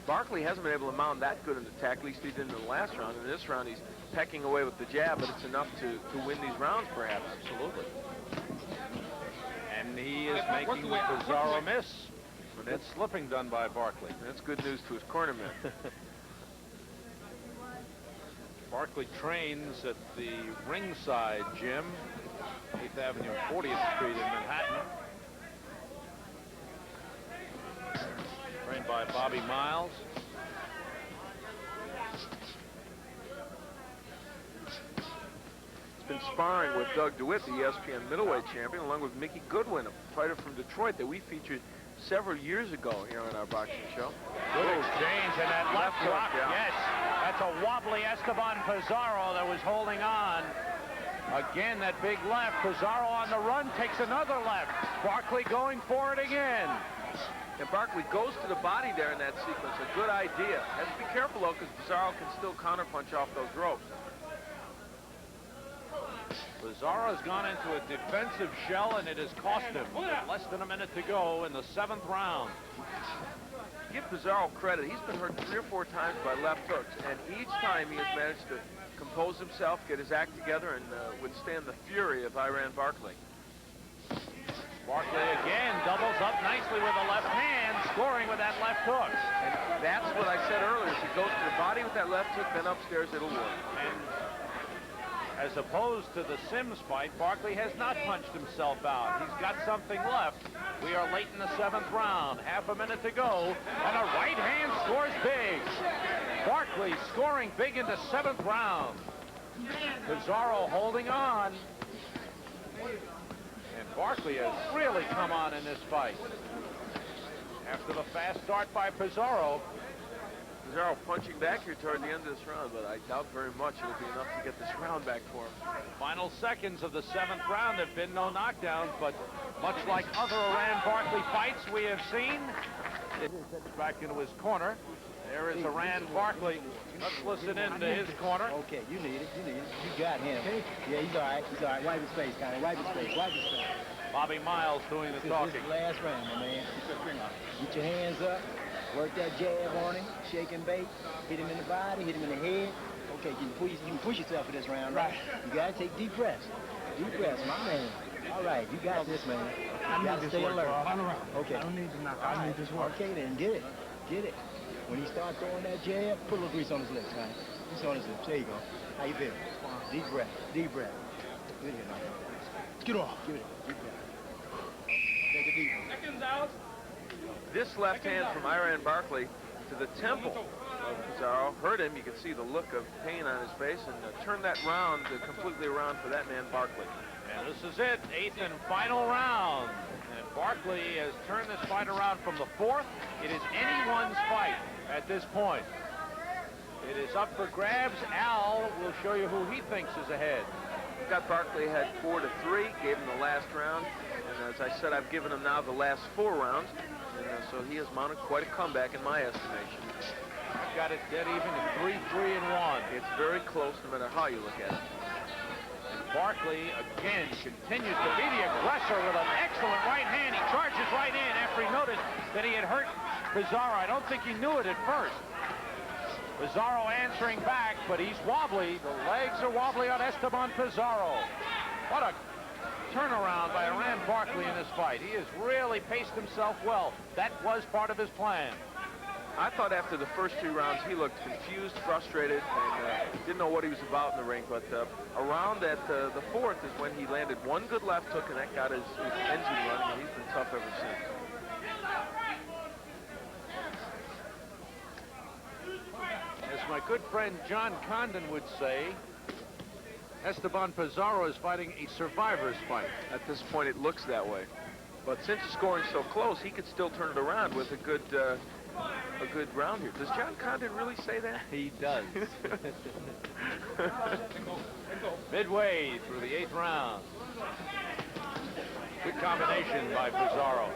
Barkley hasn't been able to mount that good an attack, at least he did in the last round. In this round, he's pecking away with the jab, but it's enough to win these rounds, perhaps. Absolutely. And he is making Pizarro miss. That's slipping done by Barkley. That's good news to his cornerman. Barkley trains at the ringside gym, 8th Avenue and 40th Street in Manhattan. Trained by Bobby Miles. He's been sparring with Doug DeWitt, the ESPN middleweight champion, along with Mickey Goodwin, a fighter from Detroit that we featured several years ago here on our boxing show. Good exchange, and that left hook, yes. That's a wobbly Esteban Pizarro that was holding on. Again, that big left. Pizarro on the run, takes another left. Barkley going for it again. And Barkley goes to the body there in that sequence. A good idea. Has to be careful, though, because Pizarro can still counterpunch off those ropes. Pizarro's gone into a defensive shell, and it has cost him with less than a minute to go in the 7th round. Give Pizarro credit. He's been hurt 3 or 4 times by left hooks, and each time he has managed to compose himself, get his act together, and withstand the fury of Iran Barkley. Barkley again doubles up nicely with the left hand, scoring with that left hook. And that's what I said earlier. If he goes to the body with that left hook, then upstairs it'll work. And as opposed to the Sims fight, Barkley has not punched himself out. He's got something left. We are late in the 7th round. Half a minute to go. And a right hand scores big. Barkley scoring big in the 7th round. Pizarro holding on. And Barkley has really come on in this fight. After the fast start by Pizarro. Pizarro punching back here toward the end of this round, but I doubt very much it'll be enough to get this round back for him. Final seconds of the 7th round. There have been no knockdowns, but much like other Iran Barkley fights we have seen, it is back into his corner. There is Iran Barkley. Let's listen in to his corner. Okay, you need it. You got him. Yeah, he's all right. Wipe his face, Connie. Wipe his face. Bobby Miles doing the talking. This is the last round, my man. Get your hands up. Work that jab on him. Shake and bake. Hit him in the body. Hit him in the head. Okay, you can push yourself for this round, right? You got to take deep breaths. Deep breaths, my man. All right, you got this, man. You got to stay alert. Okay. I don't need to knock. I need this work. Okay, then get it. When he starts throwing that jab, put a little grease on his lips, man. Grease on his lips. There you go. How you feel? Deep breath. Deep breath. Good here, man. Get off. Give it. Deep breath. Take a deep one. Seconds out. This left hand from Iran Barkley to the temple of Pizarro hurt him. You can see the look of pain on his face, and turned that round completely around for that man Barkley. And this is it, 8th and final round. And Barkley has turned this fight around from the 4th. It is anyone's fight at this point. It is up for grabs. Al will show you who he thinks is ahead. Got Barkley ahead 4-3, gave him the last round. And as I said, I've given him now the last 4 rounds. And so he has mounted quite a comeback in my estimation. I've got it dead even at 3-3-1. It's very close no matter how you look at it. And Barkley again continues to be the aggressor with an excellent right hand. He charges right in after he noticed that he had hurt Pizarro. I don't think he knew it at first. Pizarro answering back, but he's wobbly. The legs are wobbly on Esteban Pizarro. What a turnaround by Iran Barkley in this fight. He has really paced himself well. That was part of his plan. I thought after the first 2 rounds he looked confused, frustrated, and didn't know what he was about in the ring. But around at the 4th is when he landed one good left hook, and that got his engine running, and he's been tough ever since. As my good friend John Condon would say, Esteban Pizarro is fighting a survivor's fight. At this point, it looks that way. But since the scoring's so close, he could still turn it around with a good round here. Does John Condon really say that? He does. Midway through the 8th round. Good combination by Pizarro.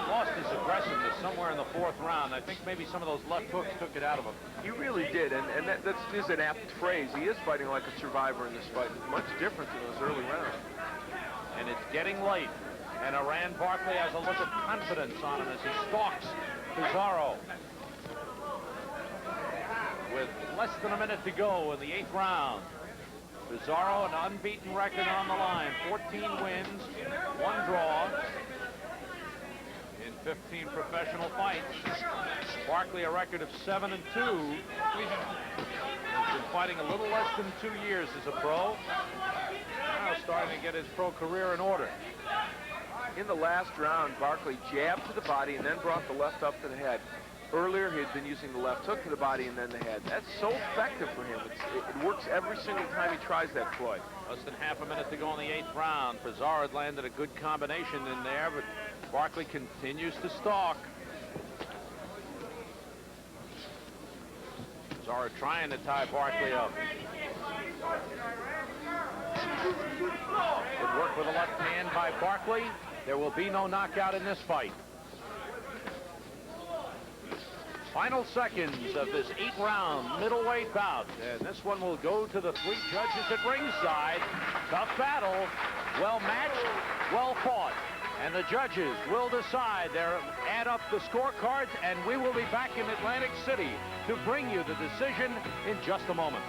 Lost his aggressiveness somewhere in the 4th round. I think maybe some of those left hooks took it out of him. He really did, and that is an apt phrase. He is fighting like a survivor in this fight. Much different than those early rounds. And it's getting late, and Iran Barkley has a look of confidence on him as he stalks Pizarro. With less than a minute to go in the 8th round. Pizarro, an unbeaten record on the line. 14 wins, 1 draw in 15 professional fights. Barkley, a record of 7-2. He's been fighting a little less than 2 years as a pro. Now starting to get his pro career in order. In the last round, Barkley jabbed to the body and then brought the left up to the head. Earlier, he had been using the left hook to the body and then the head. That's so effective for him. It works every single time he tries that, Floyd. Less than half a minute to go in the 8th round. Pizarro had landed a good combination in there, but Barkley continues to stalk. Pizarro trying to tie Barkley up. Good work with a left hand by Barkley. There will be no knockout in this fight. Final seconds of this 8-round middleweight bout. And this one will go to the 3 judges at ringside. Tough battle. Well matched, well fought. And the judges will decide. They'll add up the scorecards, and we will be back in Atlantic City to bring you the decision in just a moment.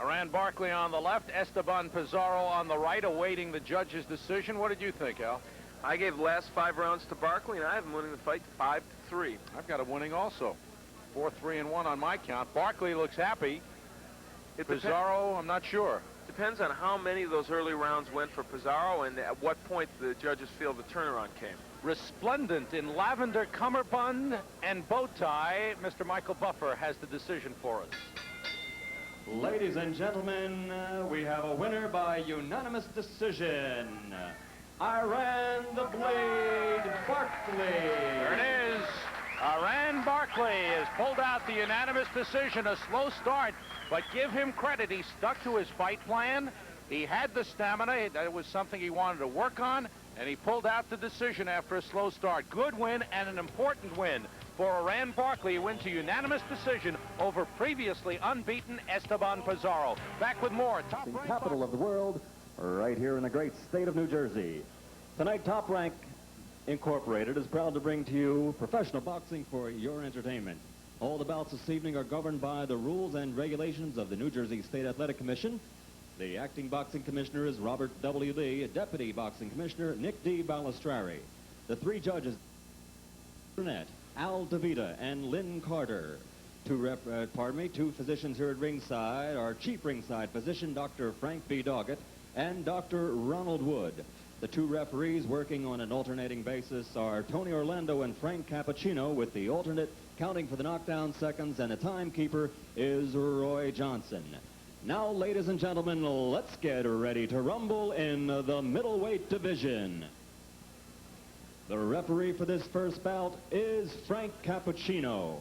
Iran Barkley on the left, Esteban Pizarro on the right, awaiting the judge's decision. What did you think, Al? I gave the last 5 rounds to Barkley, and I have him winning the fight 5-3. I've got him winning also. 4-3-1 on my count. Barkley looks happy. Pizarro, I'm not sure. Depends on how many of those early rounds went for Pizarro and at what point the judges feel the turnaround came. Resplendent in lavender cummerbund and bow tie, Mr. Michael Buffer has the decision for us. Ladies and gentlemen, we have a winner by unanimous decision. Iran the Blade Barkley. There it is. Iran Barkley has pulled out the unanimous decision. A slow start, but give him credit. He stuck to his fight plan. He had the stamina. That was something he wanted to work on, and he pulled out the decision after a slow start. Good win and an important win for Iran Barkley. He wins a unanimous decision over previously unbeaten Esteban Pizarro. Back with more. Top Rank capital of the world, right here in the great state of New Jersey. Tonight, Top Rank Incorporated is proud to bring to you professional boxing for your entertainment. All the bouts this evening are governed by the rules and regulations of the New Jersey State Athletic Commission. The acting boxing commissioner is Robert W. Lee, deputy boxing commissioner Nick D. Balistrari. The 3 judges, Al DeVita and Lynn Carter. 2 physicians here at ringside, our chief ringside physician, Dr. Frank B. Doggett, and Dr. Ronald Wood. The 2 referees working on an alternating basis are Tony Orlando and Frank Cappuccino, with the alternate counting for the knockdown seconds, and the timekeeper is Roy Johnson. Now, ladies and gentlemen, let's get ready to rumble in the middleweight division. The referee for this first bout is Frank Cappuccino.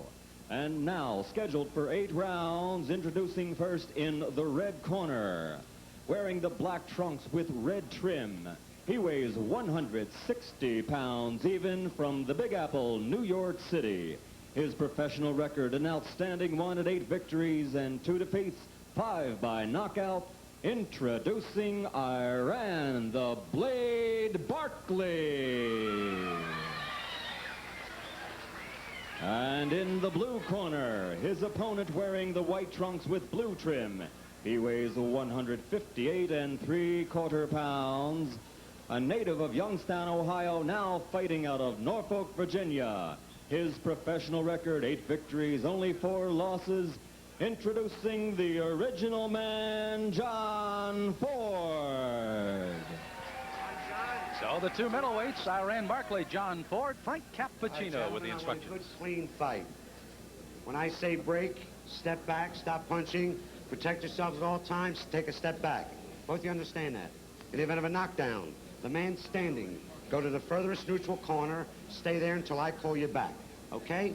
And now, scheduled for 8 rounds, introducing first in the red corner, wearing the black trunks with red trim. He weighs 160 pounds even, from the Big Apple, New York City. His professional record, an outstanding 1 at 8 victories and 2 defeats, 5 by knockout. Introducing Iran the Blade Barkley. And in the blue corner, his opponent wearing the white trunks with blue trim. He weighs 158 3/4 pounds. A native of Youngstown, Ohio, now fighting out of Norfolk, Virginia. His professional record, 8 victories, only 4 losses. Introducing the original man, John Ford. So the 2 middleweights, Iran Barkley, John Ford, Frank Cappuccino with the instructions. Good, clean fight. When I say break, step back, stop punching, protect yourselves at all times, take a step back. Both of you understand that. In the event of a knockdown, the man standing, go to the furthest neutral corner, stay there until I call you back. Okay?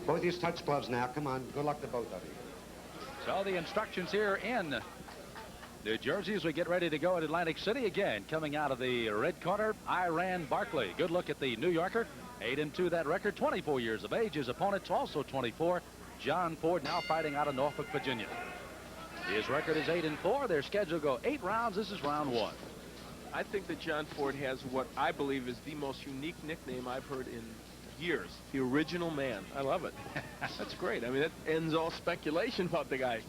Both of you touch gloves now. Come on. Good luck to both of you. So the instructions here in New Jersey as we get ready to go at Atlantic City again. Coming out of the red corner, Iran Barkley. Good look at the New Yorker. 8-2 that record, 24 years of age. His opponent's also 24. John Ford now fighting out of Norfolk, Virginia. His record is 8-4. Their schedule go 8 rounds. This is round 1. I think that John Ford has what I believe is the most unique nickname I've heard in years. The original man. I love it. That's great. I mean, that ends all speculation about the guy.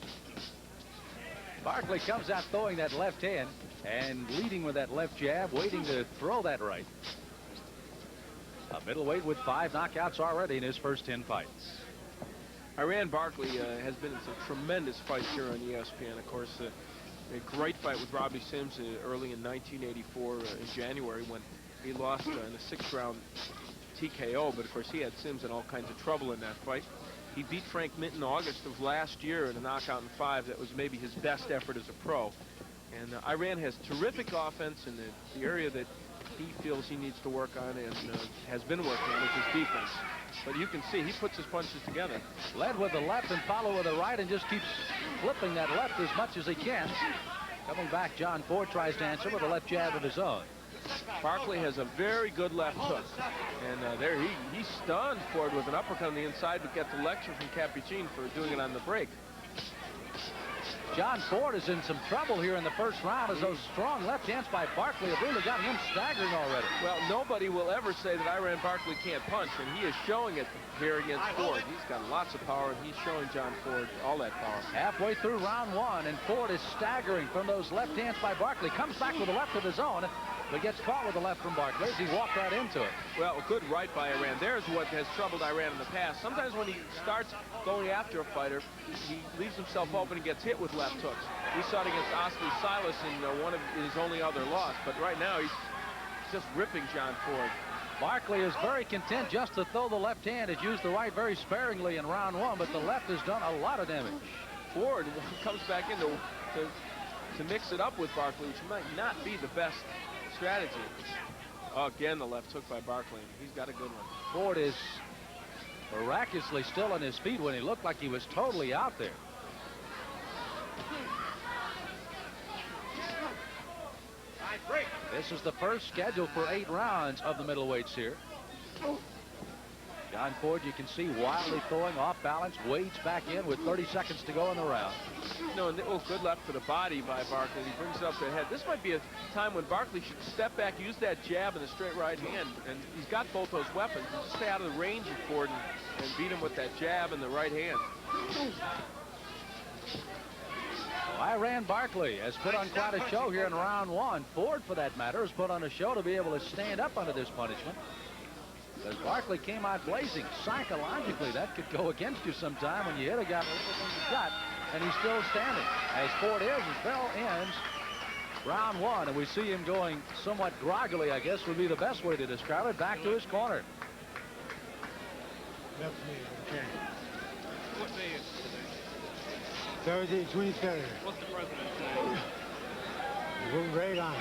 Barkley comes out throwing that left hand and leading with that left jab, waiting to throw that right. A middleweight with 5 knockouts already in his first 10 fights. Iran Barkley has been in some tremendous fights here on ESPN. Of course, a great fight with Robbie Sims early in 1984 in January when he lost in a 6th-round TKO. But, of course, he had Sims in all kinds of trouble in that fight. He beat Frank Mint in August of last year in a knockout in 5. That was maybe his best effort as a pro. And Iran has terrific offense in the area that he feels he needs to work on and has been working on, which is defense. But you can see he puts his punches together. Led with the left and follow with the right and just keeps flipping that left as much as he can. Coming back, John Ford tries to answer with a left jab of his own. Barkley has a very good left hook. And there he stunned Ford with an uppercut on the inside, but gets a lecture from Cappuccino for doing it on the break. John Ford is in some trouble here in the first round as those strong left hands by Barkley have really got him staggering already. Well, nobody will ever say that Iran Barkley can't punch, and he is showing it here against Ford. He's got lots of power, and he's showing John Ford all that power. Halfway through round 1, and Ford is staggering from those left hands by Barkley. Comes back with a left of his own, but gets caught with a left from Barkley as he walked right into it. Well, a good right by Iran. There's what has troubled Iran in the past. Sometimes when he starts going after a fighter, he leaves himself open and gets hit with left hooks. We saw it against Oscar Silas in one of his only other loss, but right now he's just ripping John Ford. Barkley is very content just to throw the left hand. Has used the right very sparingly in round 1, but the left has done a lot of damage. Ford comes back in to mix it up with Barkley, which might not be the best strategy. Oh, again, the left hook by Barkley. He's got a good one. Ford is miraculously still on his feet when he looked like he was totally out there. This is the first scheduled for 8 rounds of the middleweights here. John Ford, you can see, wildly throwing off balance, wades back in with 30 seconds to go in the round. No, good left to the body by Barkley. He brings it up to the head. This might be a time when Barkley should step back, use that jab and the straight right hand, and he's got both those weapons. Just stay out of the range of Ford and beat him with that jab and the right hand. Iran Barkley has put on quite a show here in round 1. Ford, for that matter, has put on a show to be able to stand up under this punishment. As Barkley came out blazing, psychologically, that could go against you sometime when you hit a guy with everything you got, and he's still standing. As Ford is, as bell ends round 1, and we see him going somewhat groggily, I guess would be the best way to describe it, back to his corner. Left knee, okay. What day is it today? Thursday, 23rd. What's the president's name? Moving right on.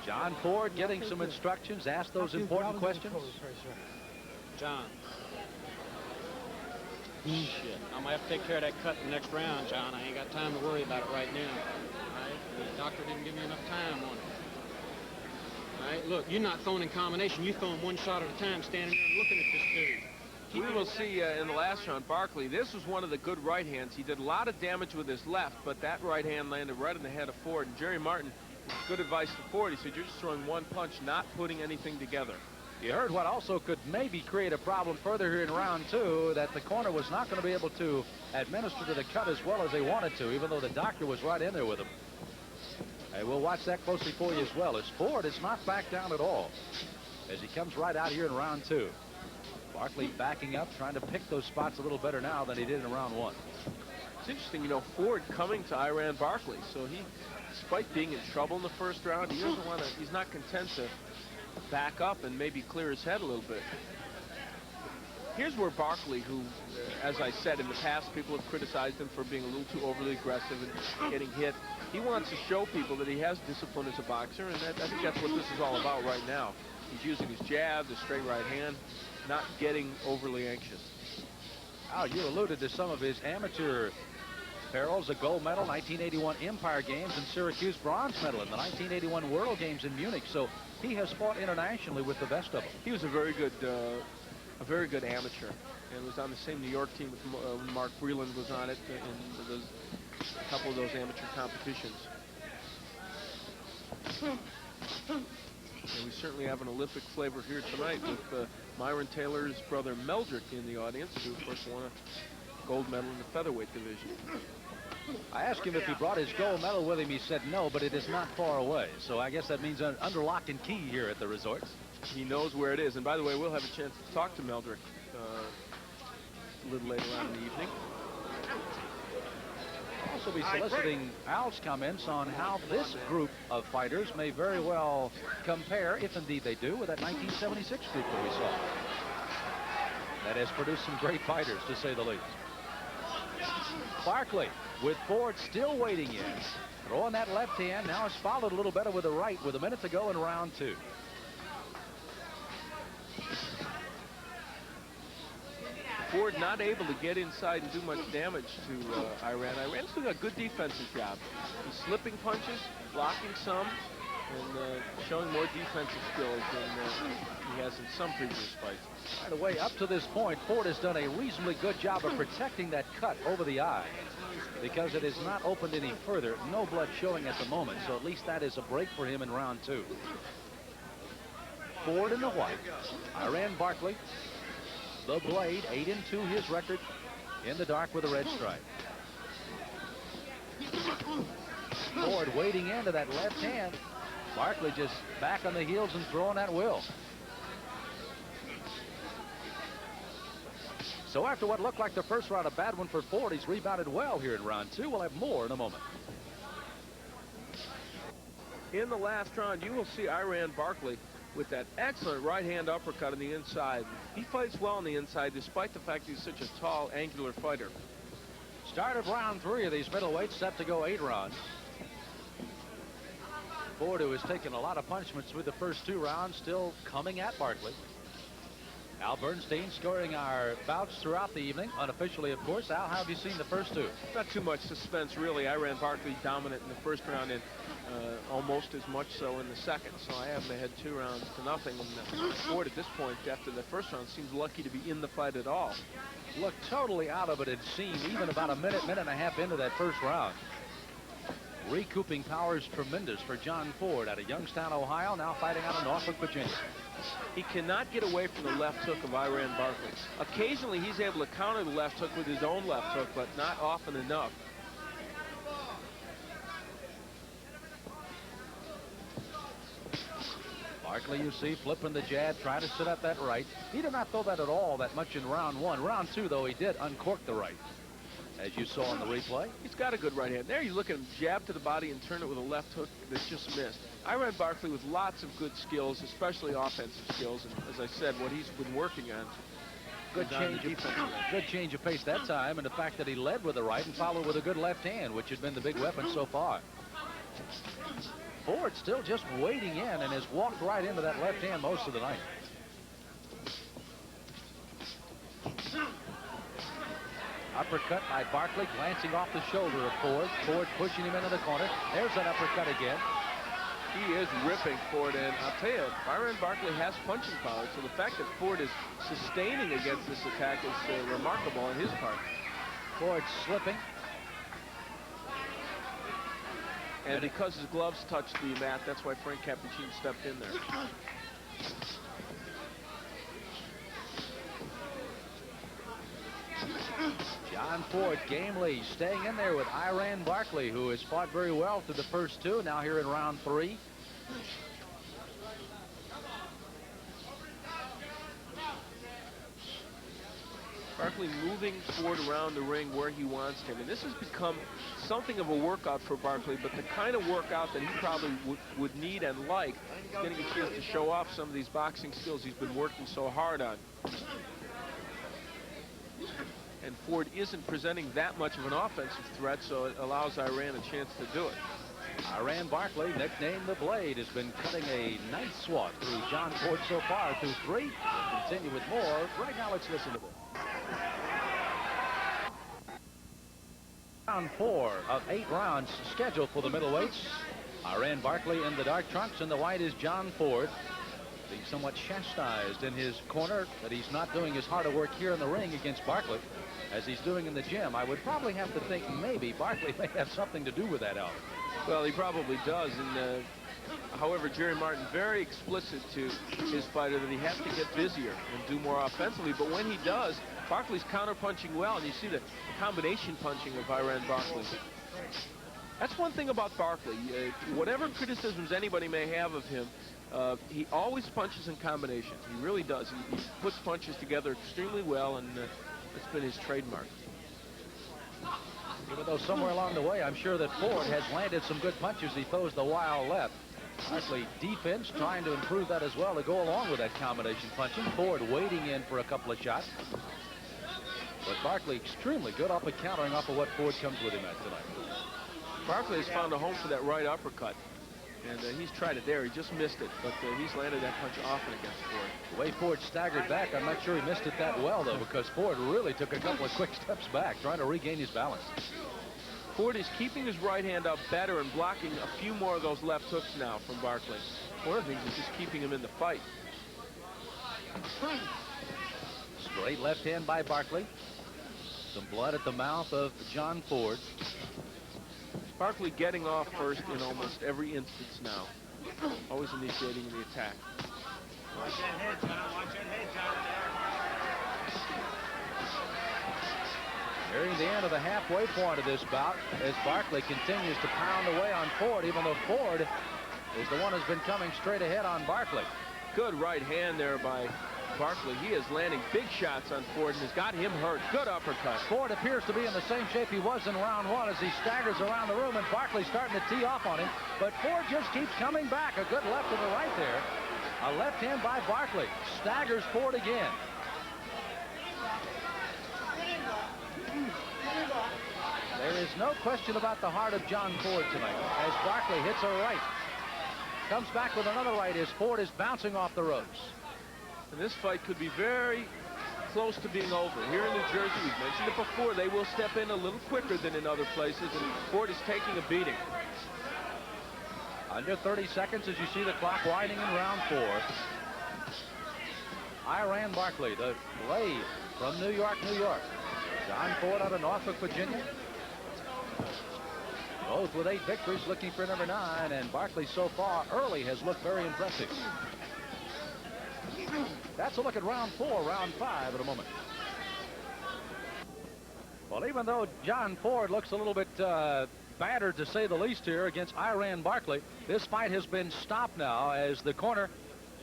John Ford getting some instructions, ask those important questions. John. Shit, I'm gonna have to take care of that cut in the next round, John. I ain't got time to worry about it right now. All right? The doctor didn't give me enough time on it. All right, look, you're not throwing in combination. You're throwing one shot at a time, standing there and looking at this dude. We will see in the last round, Barkley, this was one of the good right hands. He did a lot of damage with his left, but that right hand landed right in the head of Ford. And Jerry Martin good advice to Ford. He said, you're just throwing one punch, not putting anything together. You heard what also could maybe create a problem further here in round 2, that the corner was not going to be able to administer to the cut as well as they wanted to, even though the doctor was right in there with him. Hey, we'll watch that closely for you as well, as Ford is not back down at all as he comes right out here in round 2. Barkley backing up, trying to pick those spots a little better now than he did in round 1. It's interesting, you know, Ford coming to Iran Barkley, so he, despite being in trouble in the first round, he doesn't want to, he's not content to back up and maybe clear his head a little bit. Here's where Barkley, who, as I said in the past, people have criticized him for being a little too overly aggressive and getting hit. He wants to show people that he has discipline as a boxer, and I think that's what this is all about right now. He's using his jab, the straight right hand, not getting overly anxious. Al, you alluded to some of his amateur perils, a gold medal, 1981 Empire Games in Syracuse, bronze medal in the 1981 World Games in Munich. So he has fought internationally with the best of them. He was a very good amateur, and was on the same New York team with Mark Breland was on it in a couple of those amateur competitions. And we certainly have an Olympic flavor here tonight with Myron Taylor's brother Meldrick in the audience, who of course won a gold medal in the featherweight division. I asked him if he brought his gold medal with him. He said no, but it is not far away. So I guess that means under lock and key here at the resorts. He knows where it is. And by the way, we'll have a chance to talk to Meldrick a little later on in the evening. Also be soliciting Al's comments on how this group of fighters may very well compare, if indeed they do, with that 1976 group that we saw. That has produced some great fighters, to say the least. Barkley, with Ford still waiting in, throwing that left hand, now has followed a little better with the right with a minute to go in round 2. Ford not able to get inside and do much damage to Iran. Iran's doing a good defensive job. He's slipping punches, blocking some, and showing more defensive skills than he has in some previous fights. By the way, up to this point, Ford has done a reasonably good job of protecting that cut over the eye, because it has not opened any further. No blood showing at the moment, so at least that is a break for him in round 2. Ford in the white. Iran Barkley, the blade, 8-2 his record, in the dark with a red stripe. Ford waiting into that left hand. Barkley just back on the heels and throwing at will. So after what looked like the first round, a bad one for Ford, he's rebounded well here in round 2. We'll have more in a moment. In the last round, you will see Iran Barkley with that excellent right-hand uppercut on the inside. He fights well on the inside, despite the fact he's such a tall, angular fighter. Start of round 3 of these middleweights, set to go 8 rounds. Ford, who has taken a lot of punishments through the first 2 rounds, still coming at Barkley. Al Bernstein scoring our bouts throughout the evening, unofficially, of course. Al, how have you seen the first 2? Not too much suspense, really. Iran Barkley dominant in the first round and almost as much so in the second. So I have them ahead 2 rounds to nothing. And Ford at this point, after the first round, seems lucky to be in the fight at all. Looked totally out of it, it seemed, even about a minute and a half into that first round. Recouping power is tremendous for John Ford out of Youngstown, Ohio, now fighting out of Norfolk, Virginia. He cannot get away from the left hook of Iran Barkley. Occasionally, he's able to counter the left hook with his own left hook, but not often enough. Barkley, you see, flipping the jab, trying to set up that right. He did not throw that at all that much in round 1. Round 2, though, he did uncork the right, as you saw in the replay. He's got a good right hand. There you look at him, jab to the body and turn it with a left hook that's just missed. Iran Barkley with lots of good skills, especially offensive skills, and as I said, what he's been working on. Good change of pace that time, and the fact that he led with the right and followed with a good left hand, which has been the big weapon so far. Ford still just waiting in and has walked right into that left hand most of the night. Uppercut by Barkley, glancing off the shoulder of Ford. Ford pushing him into the corner. There's that uppercut again. He is ripping Ford, and I'll tell you, Iran Barkley has punching power, so the fact that Ford is sustaining against this attack is remarkable on his part. Ford slipping. And because his gloves touched the mat, that's why Frank Cappuccino stepped in there. John Ford gamely staying in there with Iran Barkley, who has fought very well through the first two. Now here in round 3. Barkley moving Ford around the ring where he wants him. And this has become something of a workout for Barkley, but the kind of workout that he probably would need and like, getting a chance to show off some of these boxing skills he's been working so hard on. And Ford isn't presenting that much of an offensive threat, so it allows Iran a chance to do it. Iran Barkley, nicknamed the Blade, has been cutting a nice swath through John Ford so far through 3. We'll continue with more. Right now, let's listen to this. Round 4 of 8 rounds scheduled for the middleweights. Iran Barkley in the dark trunks, and the white is John Ford. Being somewhat chastised in his corner that he's not doing as hard a work here in the ring against Barkley as he's doing in the gym. I would probably have to think maybe Barkley may have something to do with that, Albert. Well, he probably does. And however, Jerry Martin very explicit to his fighter that he has to get busier and do more offensively. But when he does, Barkley's counter-punching well, and you see the combination punching of Iran Barkley. That's one thing about Barkley. Whatever criticisms anybody may have of him, he always punches in combinations. He really does. He puts punches together extremely well, and it's been his trademark. Even though somewhere along the way, I'm sure that Ford has landed some good punches. He throws the wild left. Barkley defense trying to improve that as well to go along with that combination punching. Ford waiting in for a couple of shots. But Barkley extremely good off of countering off of what Ford comes with him at tonight. Barkley has found a home for that right uppercut. And he's tried it there. He just missed it. But he's landed that punch often against Ford. The way Ford staggered back, I'm not sure he missed it that well, though, because Ford really took a couple of quick steps back, trying to regain his balance. Ford is keeping his right hand up better and blocking a few more of those left hooks now from Barkley. One of the things is just keeping him in the fight. Straight left hand by Barkley. Some blood at the mouth of John Ford. Barkley getting off first in almost every instance now. Always initiating the attack. Watch that head, John. Watch that head, John. Nearing the end of the halfway point of this bout as Barkley continues to pound away on Ford, even though Ford is the one who's been coming straight ahead on Barkley. Good right hand there by Barkley. He is landing big shots on Ford and has got him hurt. Good uppercut. Ford appears to be in the same shape he was in round 1 as he staggers around the room, and Barkley's starting to tee off on him. But Ford just keeps coming back. A good left to the right there. A left hand by Barkley. Staggers Ford again. There is no question about the heart of John Ford tonight as Barkley hits a right. Comes back with another right as Ford is bouncing off the ropes. And this fight could be very close to being over. Here in New Jersey, we've mentioned it before, they will step in a little quicker than in other places, and Ford is taking a beating. Under 30 seconds as you see the clock winding in round 4. Iran Barkley, the Blade from New York, New York. John Ford out of Norfolk, Virginia. Both with 8 victories, looking for number 9, and Barkley so far early has looked very impressive. That's a look at round 4, round 5 in a moment. Well, even though John Ford looks a little bit battered, to say the least, here against Iran Barkley, this fight has been stopped now as the corner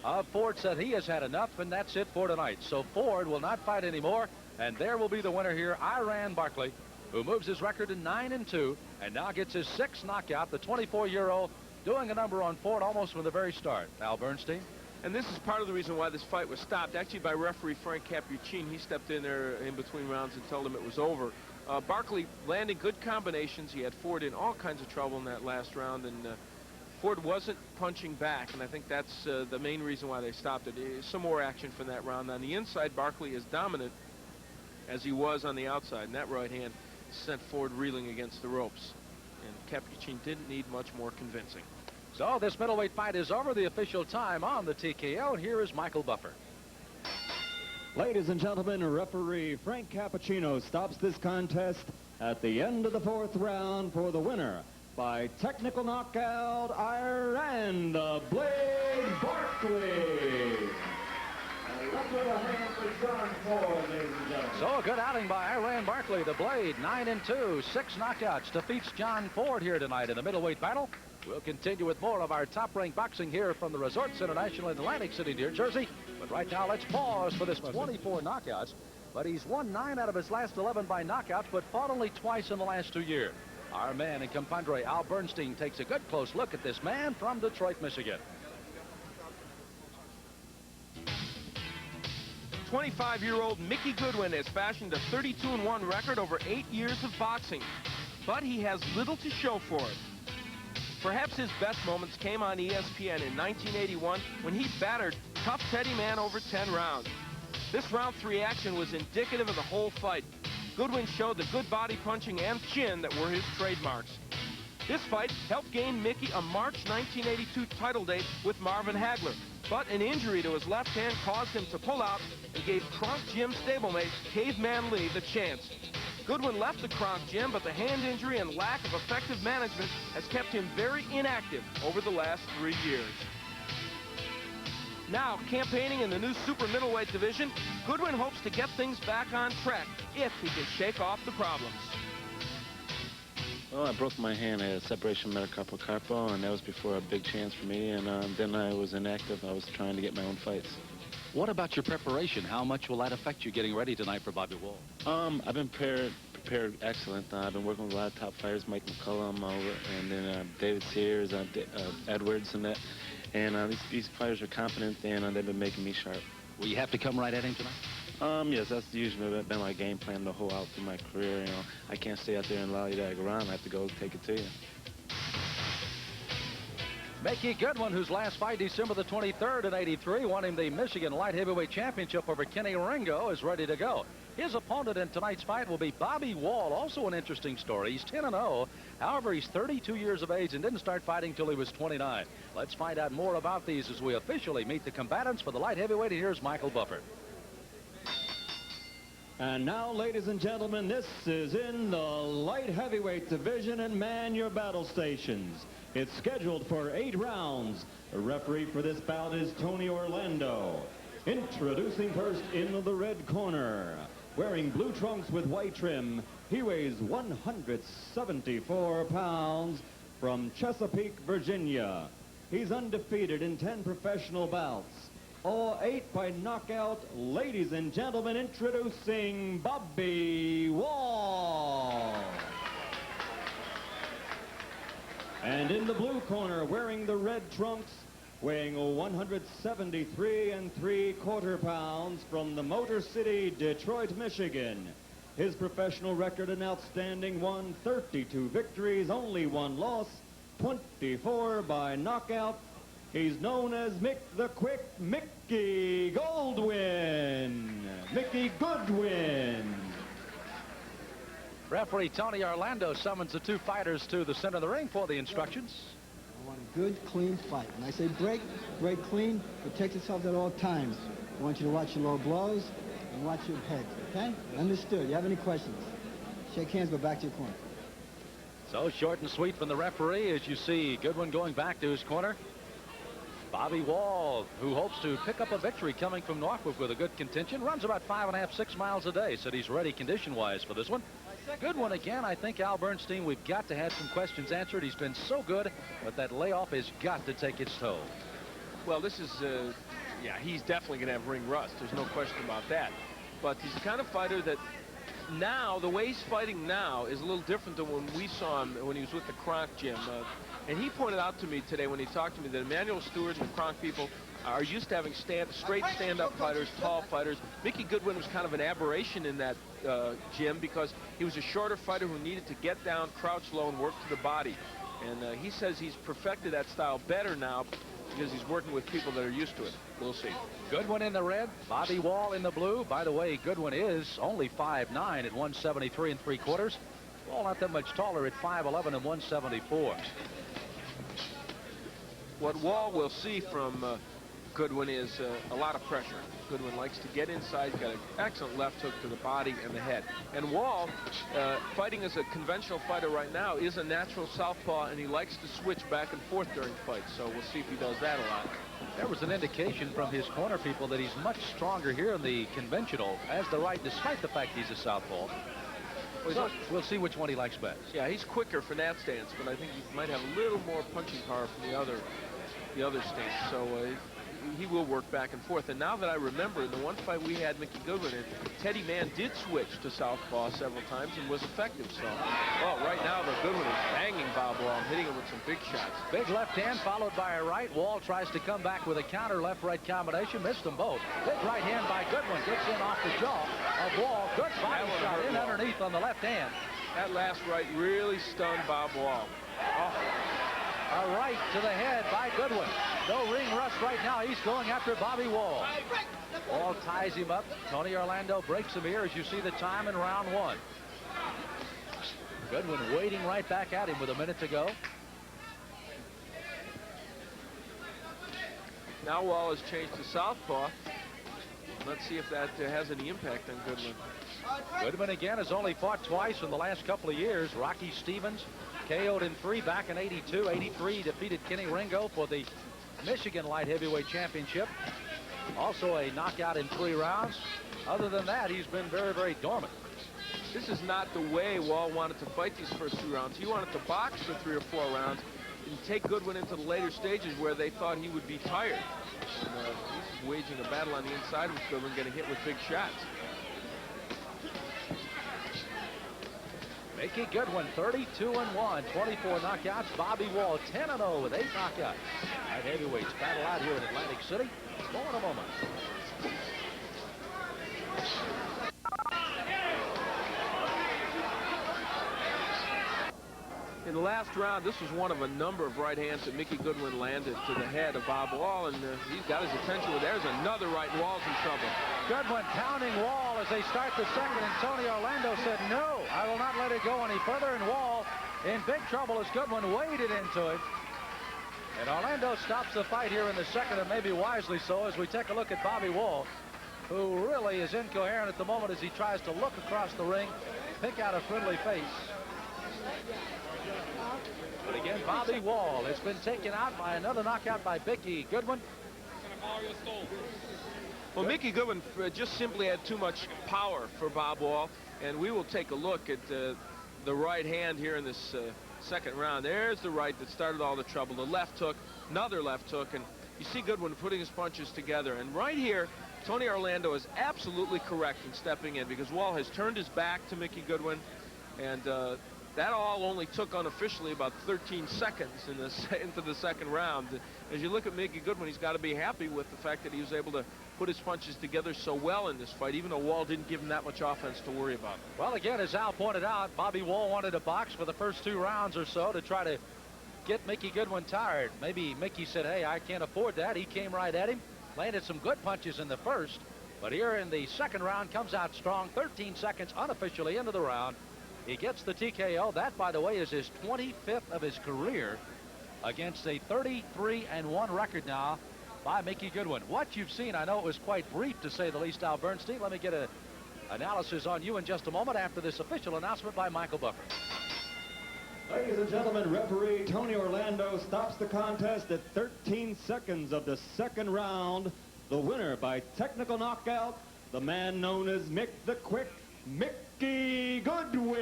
of Ford said he has had enough, and that's it for tonight. So Ford will not fight anymore, and there will be the winner here, Iran Barkley, who moves his record to 9-2 and now gets his 6th knockout. The 24-year-old doing a number on Ford almost from the very start. Al Bernstein. And this is part of the reason why this fight was stopped, actually by referee Frank Cappuccino. He stepped in there in between rounds and told him it was over. Barkley landing good combinations. He had Ford in all kinds of trouble in that last round, and Ford wasn't punching back, and I think that's the main reason why they stopped it. Some more action from that round. On the inside, Barkley is dominant as he was on the outside, and that right hand sent Ford reeling against the ropes. And Cappuccino didn't need much more convincing. So this middleweight fight is over. The official time on the TKO, and here is Michael Buffer. Ladies and gentlemen, referee Frank Cappuccino stops this contest at the end of the 4th round for the winner by technical knockout, Iran the Blade Barkley. So a good outing by Iran Barkley, the Blade, 9-2, 6 knockouts, defeats John Ford here tonight in the middleweight battle. We'll continue with more of our top-ranked boxing here from the Resorts International in Atlantic City, New Jersey. But right now, let's pause for this 24 knockouts. But he's won 9 out of his last 11 by knockouts, but fought only twice in the last 2 years. Our man and compadre Al Bernstein takes a good close look at this man from Detroit, Michigan. 25-year-old Mickey Goodwin has fashioned a 32-1 record over 8 years of boxing, but he has little to show for it. Perhaps his best moments came on ESPN in 1981 when he battered tough Teddy Man over 10 rounds. This round 3 action was indicative of the whole fight. Goodwin showed the good body punching and chin that were his trademarks. This fight helped gain Mickey a March 1982 title date with Marvin Hagler, but an injury to his left hand caused him to pull out and gave Kronk Gym stablemate Caveman Lee the chance. Goodwin left the Kronk Gym, but the hand injury and lack of effective management has kept him very inactive over the last 3 years. Now, campaigning in the new super middleweight division, Goodwin hopes to get things back on track if he can shake off the problems. Well, I broke my hand. I had a separation metacarpal carpal, and that was before a big chance for me. And then I was inactive. I was trying to get my own fights. What about your preparation? How much will that affect you getting ready tonight for Bobby Wall? I've been prepared excellent. I've been working with a lot of top fighters, Mike McCullum, and then David Sears, Edwards, and that. And these fighters are competent, and they've been making me sharp. Will you have to come right at him tonight? Yes, that's usually been my game plan the whole out through my career. You know, I can't stay out there and allow you to go around. I have to go take it to you. Mickey Goodwin, whose last fight, December the 23rd in '83, won him the Michigan Light Heavyweight Championship over Kenny Ringo, is ready to go. His opponent in tonight's fight will be Bobby Wall, also an interesting story. He's 10-0. However, he's 32 years of age and didn't start fighting till he was 29. Let's find out more about these as we officially meet the combatants for the light heavyweight. Here's Michael Buffer. And now, ladies and gentlemen, this is in the light heavyweight division, and man your battle stations. It's scheduled for 8 rounds. The referee for this bout is Tony Orlando. Introducing first in the red corner, wearing blue trunks with white trim, he weighs 174 pounds from Chesapeake, Virginia. He's undefeated in 10 professional bouts. All 8 by knockout. Ladies and gentlemen, introducing Bobby Wall. And in the blue corner, wearing the red trunks, weighing 173 3/4 pounds from the Motor City, Detroit, Michigan. His professional record an outstanding 132 victories, only 1 loss, 24 by knockout. He's known as Mick the Quick Mickey Goldwyn. Mickey Goodwin. Referee Tony Orlando summons the 2 fighters to the center of the ring for the instructions. I want a good, clean fight. When I say break, break clean, protect yourself at all times. I want you to watch your low blows and watch your head, okay? Understood. You have any questions? Shake hands, go back to your corner. So short and sweet from the referee as you see Goodwin going back to his corner. Bobby Wall, who hopes to pick up a victory coming from Norfolk with a good contention, runs about 5.5, 6 miles a day, so he's ready condition-wise for this one. Goodwin again. I think Al Bernstein, we've got to have some questions answered. He's been so good, but that layoff has got to take its toll. Well, this is, yeah, he's definitely going to have ring rust. There's no question about that. But he's the kind of fighter that now, the way he's fighting now is a little different than when we saw him when he was with the Kronk Gym. And he pointed out to me today when he talked to me that Emmanuel Stewart and the Kronk people are used to having straight stand-up fighters, tall fighters. Mickey Goodwin was kind of an aberration in that gym because he was a shorter fighter who needed to get down, crouch low, and work to the body. And he says he's perfected that style better now because he's working with people that are used to it. We'll see. Goodwin in the red, Bobby Wall in the blue. By the way, Goodwin is only 5'9" at 173 3/4. Wall not that much taller at 5'11" and 174. What Wall will see from Goodwin is a lot of pressure. Goodwin likes to get inside. He's got an excellent left hook to the body and the head. And Wall, fighting as a conventional fighter right now, is a natural southpaw, and he likes to switch back and forth during fights. So we'll see if he does that a lot. There was an indication from his corner people that he's much stronger here in the conventional as the right, despite the fact he's a southpaw. So we'll see which one he likes best. Yeah, he's quicker for that stance, but I think he might have a little more punching power from the other stance. So he will work back and forth. And now that I remember, the one fight we had Mickey Goodwin in, Teddy Mann did switch to southpaw several times and was effective. So, well, right now, the Goodwin is banging Bob Wall, hitting him with some big shots. Big left hand followed by a right. Wall tries to come back with a counter left-right combination. Missed them both. Big right hand by Goodwin. Gets in off the jaw of Wall. Good body shot in underneath on the left hand. That last right really stunned Bob Wall. Oh. A right to the head by Goodwin. No ring rust right now. He's going after Bobby Wall. Wall ties him up. Tony Orlando breaks him here as you see the time in round one. Goodwin waiting right back at him with a minute to go. Now Wall has changed to southpaw. Let's see if that has any impact on Goodwin. Goodwin again has only fought twice in the last couple of years. Rocky Stevens KO'd in 3 back in 82. 83 defeated Kenny Ringo for the Michigan Light Heavyweight Championship. Also a knockout in 3 rounds. Other than that, he's been very, very dormant. This is not the way Wall wanted to fight these first 2 rounds. He wanted to box for 3 or 4 rounds and take Goodwin into the later stages where they thought he would be tired. And, he's waging a battle on the inside with Goodwin, getting hit with big shots. Mickey Goodwin, 32-1, 24 knockouts. Bobby Wall, 10-0 with 8 knockouts. Light heavyweights battle out here in Atlantic City. More in a moment. In the last round, this was one of a number of right hands that Mickey Goodwin landed to the head of Bob Wall, and he's got his attention. There's another right, and Wall's in trouble. Goodwin pounding Wall as they start the second, and Tony Orlando said, no, I will not let it go any further, and Wall in big trouble as Goodwin waded into it. And Orlando stops the fight here in the second, and maybe wisely so, as we take a look at Bobby Wall, who really is incoherent at the moment as he tries to look across the ring, pick out a friendly face. But again, Bobby Wall has been taken out by another knockout by Mickey Goodwin. Well, Mickey Goodwin just simply had too much power for Bob Wall, and we will take a look at the right hand here in this second round. There's the right that started all the trouble. The left hook, another left hook, and you see Goodwin putting his punches together. And right here, Tony Orlando is absolutely correct in stepping in because Wall has turned his back to Mickey Goodwin, and that all only took unofficially about 13 seconds into the second round. As you look at Mickey Goodwin, he's got to be happy with the fact that he was able to put his punches together so well in this fight, even though Wall didn't give him that much offense to worry about. Well, again, as Al pointed out, Bobby Wall wanted to box for the first 2 rounds or so to try to get Mickey Goodwin tired. Maybe Mickey said, hey, I can't afford that. He came right at him, landed some good punches in the first, but here in the second round comes out strong. 13 seconds unofficially into the round. He gets the TKO. That, by the way, is his 25th of his career against a 33-1 record now by Mickey Goodwin. What you've seen, I know it was quite brief to say the least, Al Bernstein. Let me get an analysis on you in just a moment after this official announcement by Michael Buffer. Ladies and gentlemen, referee Tony Orlando stops the contest at 13 seconds of the second round. The winner by technical knockout, the man known as Mick the Quick, Mickey Goodwin.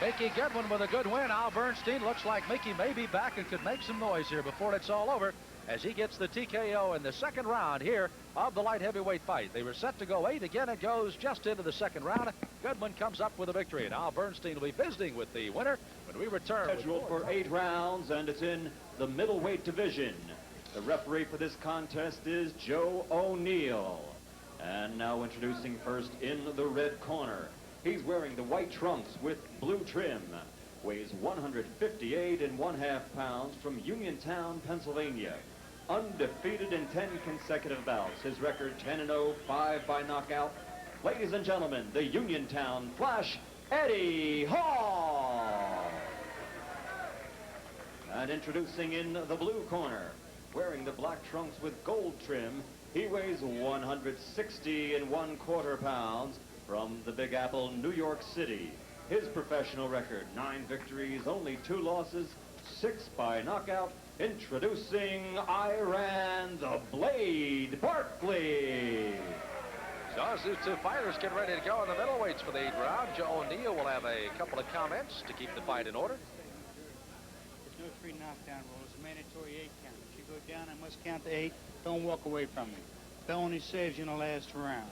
Mickey Goodwin with a good win. Al Bernstein looks like Mickey may be back and could make some noise here before it's all over as he gets the TKO in the second round here of the light heavyweight fight. They were set to go 8. Again, it goes just into the second round. Goodwin comes up with a victory, and Al Bernstein will be visiting with the winner when we return. Scheduled for 8 rounds, and it's in the middleweight division. The referee for this contest is Joe O'Neill. And now introducing first in the red corner. He's wearing the white trunks with blue trim. Weighs 158½ pounds from Uniontown, Pennsylvania. Undefeated in 10 consecutive bouts. His record 10-0, 5 by knockout. Ladies and gentlemen, the Uniontown Flash, Eddie Hall. And introducing in the blue corner, wearing the black trunks with gold trim. He weighs 160 1/4 pounds from the Big Apple, New York City. His professional record, 9 victories, only 2 losses, 6 by knockout. Introducing Iran the Blade Barkley. So as these two fighters get ready to go in the middleweights for the 8th round, Joe O'Neill will have a couple of comments to keep the fight in order. There's no 3 knockdown rule. It's a mandatory 8 count. If you go down, I must count to 8. Don't walk away from me. Bell only saves you in the last round.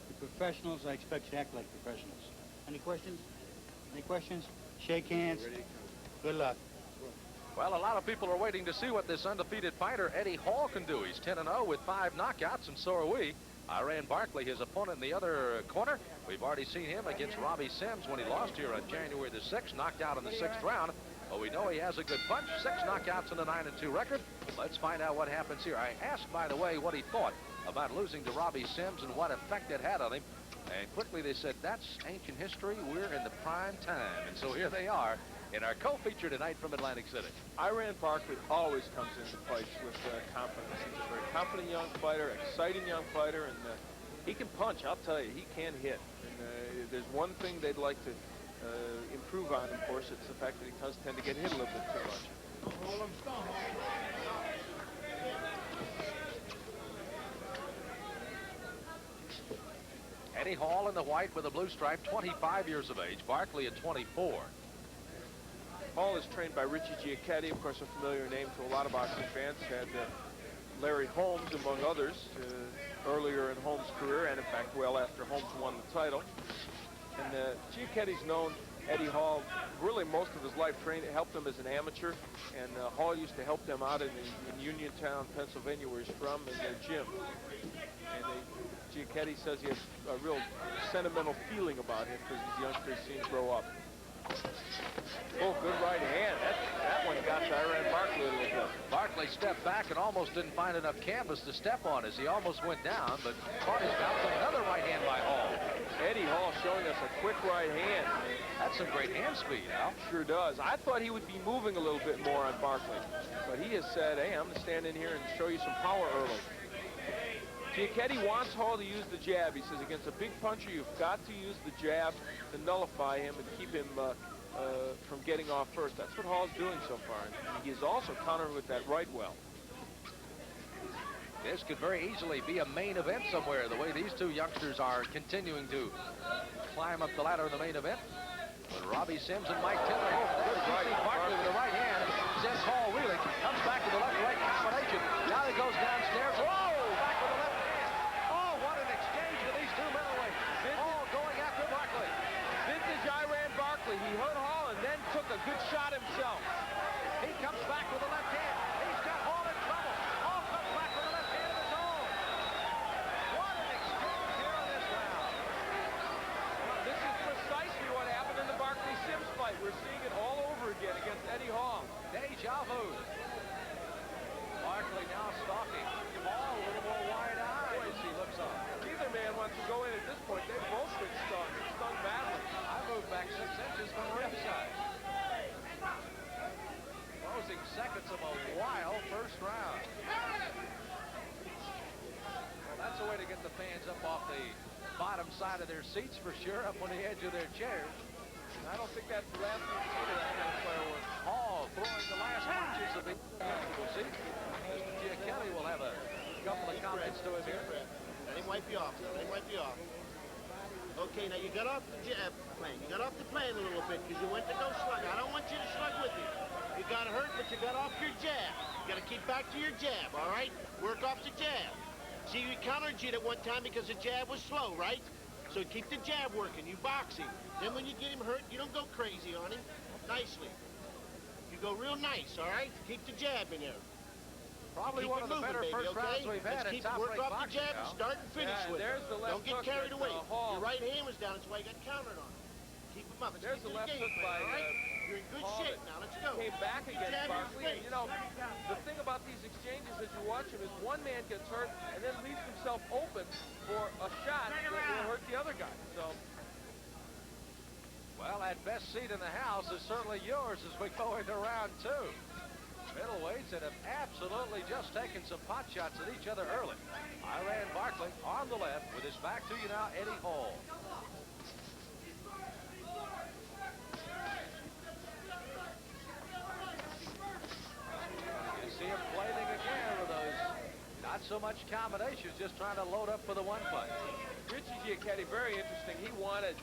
The professionals, I expect you to act like professionals. Any questions? Any questions? Shake hands. Good luck. Well, a lot of people are waiting to see what this undefeated fighter, Eddie Hall, can do. He's 10-0 with 5 knockouts, and so are we. Iran Barkley, his opponent in the other corner. We've already seen him against Robbie Sims when he lost here on January the 6th, knocked out in the 6th round. Well, we know he has a good punch, 6 knockouts and a 9-2 record. Let's find out what happens here. I asked, by the way, what he thought about losing to Robbie Sims and what effect it had on him. And quickly they said, that's ancient history. We're in the prime time. And so here they are in our co-feature tonight from Atlantic City. Iran Barkley always comes into fights with confidence. He's a very confident young fighter, exciting young fighter, and he can punch. I'll tell you, he can hit. And there's one thing they'd like to improve on, of course. It's the fact that he does tend to get hit a little bit too much. Eddie Hall in the white with a blue stripe, 25 years of age. Barkley at 24. Hall is trained by Richie Giacchetti, of course, a familiar name to a lot of boxing fans. Had Larry Holmes, among others, earlier in Holmes' career, and in fact, well after Holmes won the title. And Giacchetti's known Eddie Hall really most of his life, helped him as an amateur, and Hall used to help them out in Uniontown, Pennsylvania, where he's from, in their gym. And Giacchetti says he has a real sentimental feeling about him because these youngsters seem to grow up. Oh, good right hand. That one got to Iran Barkley a little bit. Barkley stepped back and almost didn't find enough canvas to step on as he almost went down, but caught his bounce on another right hand by Hall. Eddie Hall showing us a quick right hand. That's some great hand speed, Al. Sure does. I thought he would be moving a little bit more on Barkley, but he has said, hey, I'm going to stand in here and show you some power early. Giacchetti wants Hall to use the jab. He says against a big puncher, you've got to use the jab to nullify him and keep him from getting off first. That's what Hall's doing so far. And he is also countering with that right well. This could very easily be a main event somewhere, the way these two youngsters are continuing to climb up the ladder in the main event. But Robbie Sims and Mike Tiller, good right. Barkley with the right hand, sends Hall reeling, comes back to the left-right combination. Now he goes downstairs. Whoa! Back with the left hand. Oh, what an exchange with these two middleweights. Hall going after Barkley. Vintage Iran Barkley. He hurt Hall and then took a good shot himself. He comes back with the left hand. He's got Hall in trouble. Hall comes back with the left hand of his own. What an exchange here in this round. Well, this is precisely what happened in the Barkley-Sims fight. We're seeing it all over again against Eddie Hall. Deja vu. Barkley now stalking. Hall a little more wide-eyed as he looks up. Neither man wants to go in at this point. They've both been stung badly. I moved back 6 inches from the ringside. Closing seconds of a wild first round. Well, that's a way to get the fans up off the bottom side of their seats for sure, up on the edge of their chairs. I don't think that's the last we've seen of that kind of fireworks. Hall throwing the last punches of the seat. Mr. Giacchetti will have a couple of comments to him here. Let him wipe you off. Let him wipe you off. Okay, now you got off the jab plane. You got off the plane a little bit because you went to go slug. I don't want you to slug with you. You got hurt, but you got off your jab. You got to keep back to your jab, all right? Work off the jab. See, you countered you at one time because the jab was slow, right? So keep the jab working. You boxing. Then when you get him hurt, you don't go crazy on him. Nicely. You go real nice, all right? Keep the jab in there. Probably one of the better first rounds we've had in top-rate boxing. Work off the jab and start and finish with it. There's the left Don't get carried away. Your right hand was down. That's why you got countered on. Keep him up. There's the left hook by You're in good shape now. Let's go. Came back against Barkley. And, you know, the thing about these exchanges as you watch them is one man gets hurt and then leaves himself open for a shot that will hurt the other guy. So. Well, that best seat in the house is certainly yours as we go into round 2. Middleweights that have absolutely just taken some pot shots at each other early. Iran Barkley on the left with his back to you now, Eddie Hall. You see him flailing again with those not so much combinations, just trying to load up for the one punch. Richie Giacchetti, very interesting. He wanted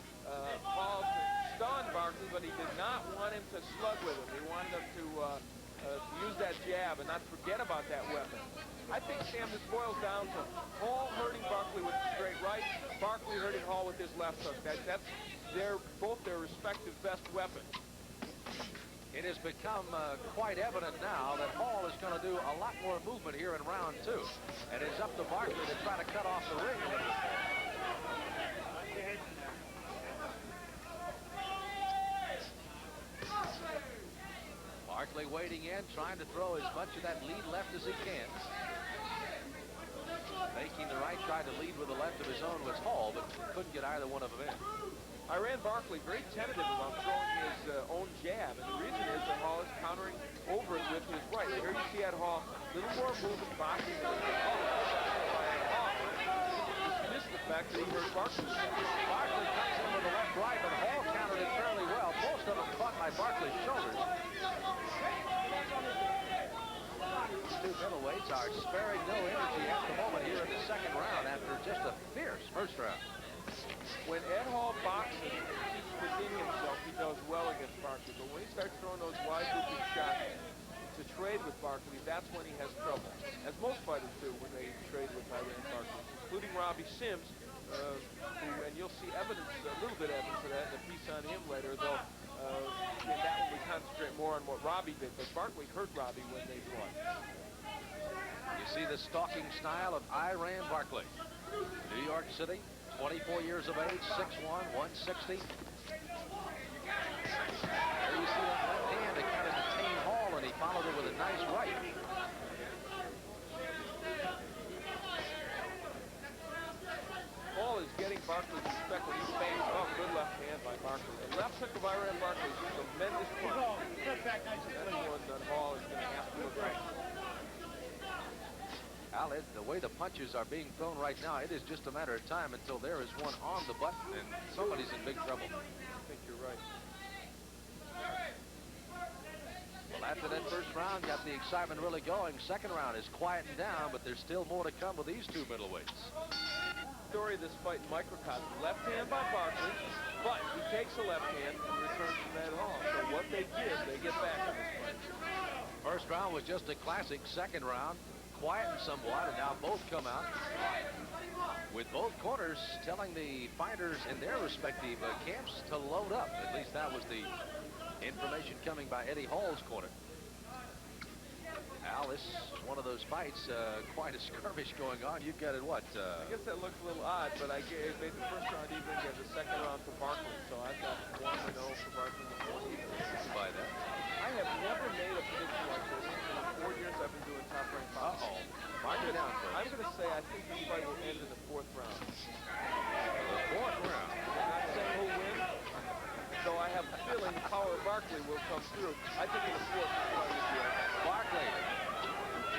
Hall to stun Barkley, but he did not want him to slug with him. He wanted him to use that jab and not forget about that weapon. I think, Sam, this boils down to Hall hurting Barkley with the straight right, Barkley hurting Hall with his left hook. That's both their respective best weapons. It has become quite evident now that Hall is going to do a lot more movement here in round 2. And it's up to Barkley to try to cut off the ring. Barkley waiting in, trying to throw as much of that lead left as he can. Making the right, tried to lead with the left of his own was Hall, but couldn't get either one of them in. Iran Barkley very tentative about throwing his own jab, and the reason is that Hall is countering over it with his right. Here you see at Hall, a little more movement, boxing. Hall missed the fact that he hurt Barkley. Barkley comes in with the left right, but Hall countered it fairly well. Most of them caught by Barkley's shoulders. These two middleweights are sparing no energy at the moment here in the second round after just a fierce first round. When Ed Hall boxes, he's within himself. He does well against Barkley. But when he starts throwing those wide looping shots to trade with Barkley, that's when he has trouble. As most fighters do when they trade with Iran Barkley, including Robbie Sims, and you'll see evidence, a little bit of evidence of that in the piece on him later, though in that one we concentrate more on what Robbie did. But Barkley hurt Robbie when they fought. You see the stalking style of Iran Barkley. New York City. 24 years of age, 6'1", 160. There you see that left hand to kind of detain Hall, and he followed it with a nice right. Hall is getting Barkley's respect when he's banged up. Good left hand by Barkley. The left hook of Iran Barkley is a tremendous punch. That's one that Hall is going to have to address. Al, the way the punches are being thrown right now, it is just a matter of time until there is one on the button and somebody's in big trouble. I think you're right. Well, after that first round, got the excitement really going. Second round is quieting down, but there's still more to come with these two middleweights. Story of this fight in microcosm. Left hand by Barkley, but he takes a left hand and returns from Ed Hall. So what they give, they get back in this fight. First round was just a classic. Second round quietened somewhat, and now both come out with both corners telling the fighters in their respective camps to load up. At least that was the information coming by Eddie Hall's corner. Al, this is one of those fights, quite a skirmish going on. You've got it, what? I guess that looks a little odd, but I made the first round even and the second round for Barkley, so I've got 1-0 for Barkley and 1 even. By that. I have never made a prediction like this in the 4 years I've been doing top-ranked boxing. Mark it down, I'm going to say I think this fight will end in the 4th round. The 4th round? I'm not saying who'll win, so I have a feeling the power of Barkley will come through. I think in the 4th round will be over. Barkley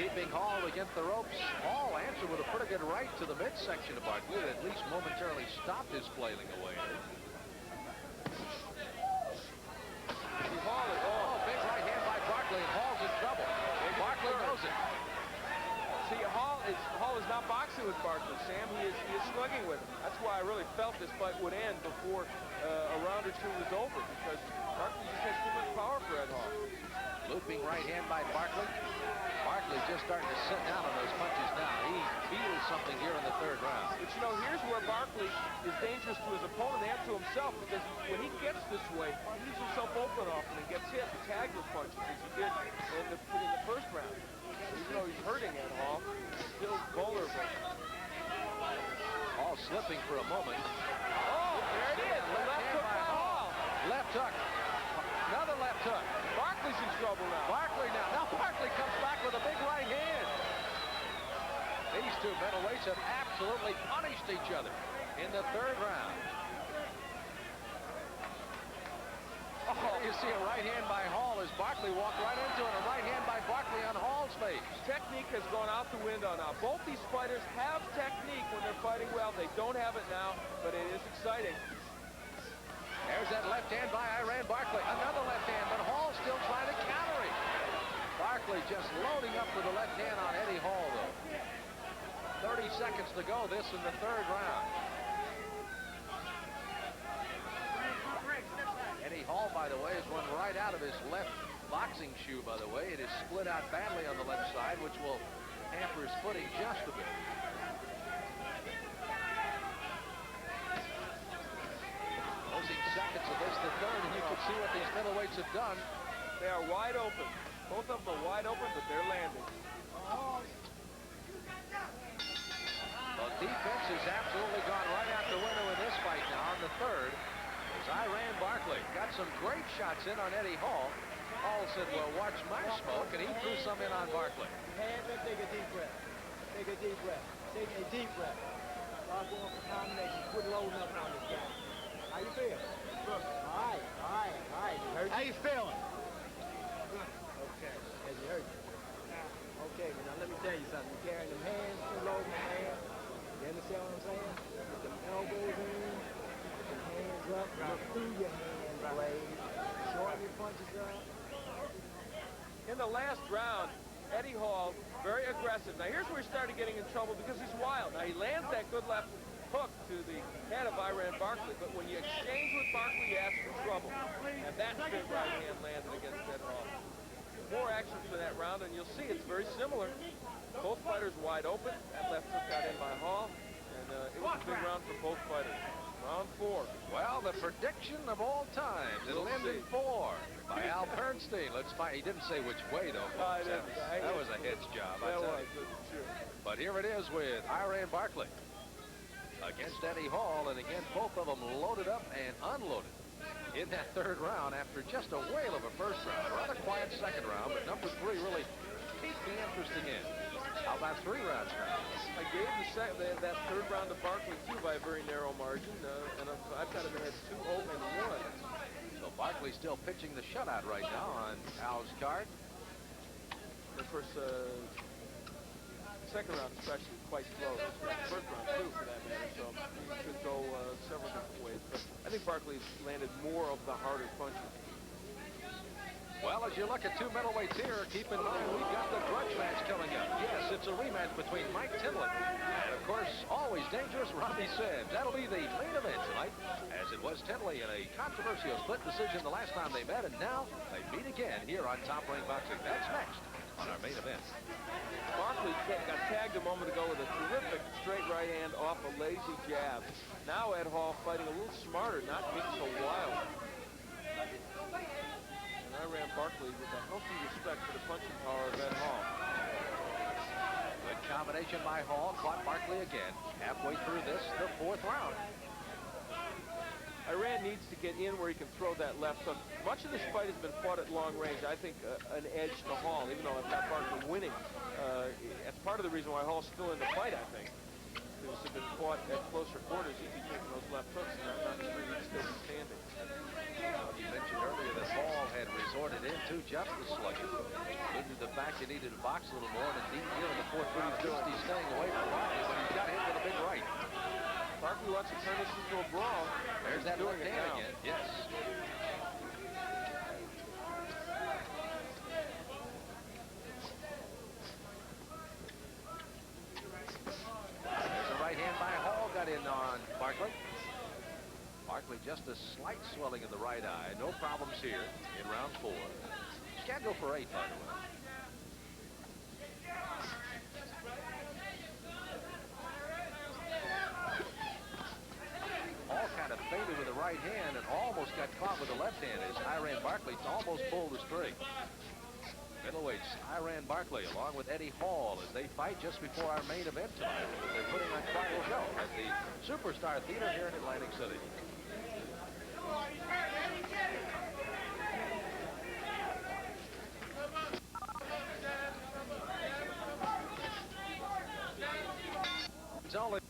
keeping Hall against the ropes. Hall answered with a pretty good right to the midsection of Barkley that at least momentarily stopped his flailing away. Big right hand by Barkley, and Hall's in trouble. Barkley knows it. See, Hall is not boxing with Barkley, Sam. He is slugging with him. That's why I really felt this fight would end before a round or two was over, because Barkley just has too much power for Ed Hall. Looping right hand by Barkley. Barkley just starting to sit down on those punches now. He feels something here in the 3rd round. But, you know, here's where Barkley is dangerous to his opponent and to himself, because when he gets this way, he leaves himself open often and gets hit and tagged with punches, as he did in the 1st round. Even though he's hurting Ed Hall, he's still vulnerable. Hall slipping for a moment. Oh, there it is. The left hook by Hall. Left hook. Another left hook. Barkley's in trouble now. Barkley now. Now Barkley comes back with a big right hand. These two middleweights have absolutely punished each other in the 3rd round. Oh, you see a right hand by Hall as Barkley walked right into it. A right hand by Barkley on Hall's face. Technique has gone out the window now. Both these fighters have technique when they're fighting well. They don't have it now, but it is exciting. There's that left hand by Iran Barkley. Another left hand, but Hall still trying to counter it. Barkley just loading up with the left hand on Eddie Hall, though. 30 seconds to go, this in the third round. Eddie Hall, by the way, has run right out of his left boxing shoe, by the way. It is split out badly on the left side, which will hamper his footing just a bit. Closing seconds of this, the third, and you can see what these middleweights have done. They are wide open. Both of them are wide open, but they're landing. Well, defense has absolutely gone right out the window in this fight now in the third. As Iran Barkley got some great shots in on Eddie Hall. Hall said, well, watch my smoke, and he threw some in on Barkley. Hands up, take a deep breath. Take a deep breath. Take a deep breath. Start going for combinations. Quit loading up on this guy. How you feel? Good. All right. You hurt you? How you feeling? Good. Okay. Has you hurt you? Okay, now let me tell you something. You're carrying them hands, too low in the hands. You understand what I'm saying? Put them elbows in, put them hands up, look through your hand blade, shorten your punches up. In the last round, Eddie Hall, very aggressive. Now, here's where he started getting in trouble because he's wild. Now, he lands that good left hook to the head of Iran Barkley, but when you exchange with Barkley, you ask for trouble. And that big right hand landed against Eddie Hall. More action for that round, and you'll see it's very similar. Both fighters wide open. That left hook got in by Hall, and it was a big round for both fighters. Round 4. Well, the prediction of all times. It'll end in 4 by Al Bernstein. Let's find. He didn't say which way, though. Folks. That was a hits job, I tell you. But here it is with Iran Barkley against Eddie Hall, and again, both of them loaded up and unloaded in that third round after just a whale of a first round. Rather quiet second round, but number 3 really piqued the interest again. How about 3 rounds now? I gave that third round to Barkley, too, by a very narrow margin, and I've got him at 2-0 and 1. So Barkley's still pitching the shutout right now on Al's card. Of course, second round especially quite close. First round, too, for that matter, so he could go several different ways. But I think Barkley's landed more of the harder punches. Well, as you look at 2 middleweights here, keep in mind we've got the grudge match coming up. Yes, it's a rematch between Mike Tindley and, of course, always dangerous Robbie Sims. That'll be the main event tonight, as it was Tindley in a controversial split decision the last time they met, and now they meet again here on Top Rank Boxing. That's next on our main event. Barkley got tagged a moment ago with a terrific straight right hand off a lazy jab. Now Ed Hall fighting a little smarter, not being so wild. And Iran Barkley with a healthy respect for the punching power of Ed Hall. Good combination by Hall. Caught Barkley again. Halfway through this, the 4th round. Iran needs to get in where he can throw that left hook. Much of this fight has been fought at long range. I think an edge to Hall, even though I've got Barkley winning. That's part of the reason why Hall's still in the fight, I think. Because it's been fought at closer quarters. He'd be taking those left hooks, and I'm not sure he'd still be standing. You mentioned earlier that Hall had resorted into just the slugging. Due to the fact he needed to box a little more, and indeed here in the 4th round, at least he's staying away from Barkley, but he's got hit with a big right. Barkley wants to turn this into a brawl. There's that left hand again. Yes. There's a right hand by Hall, got in on Barkley. Barkley just a slight swelling in the right eye. No problems here in round 4. Scheduled for 8, by the way. Hall kind of faded with the right hand and almost got caught with the left hand as Iran Barkley almost pulled the string. Middleweights, Iran Barkley along with Eddie Hall as they fight just before our main event tonight. They're putting on quite a show at the Superstar Theater here in Atlantic City. It's only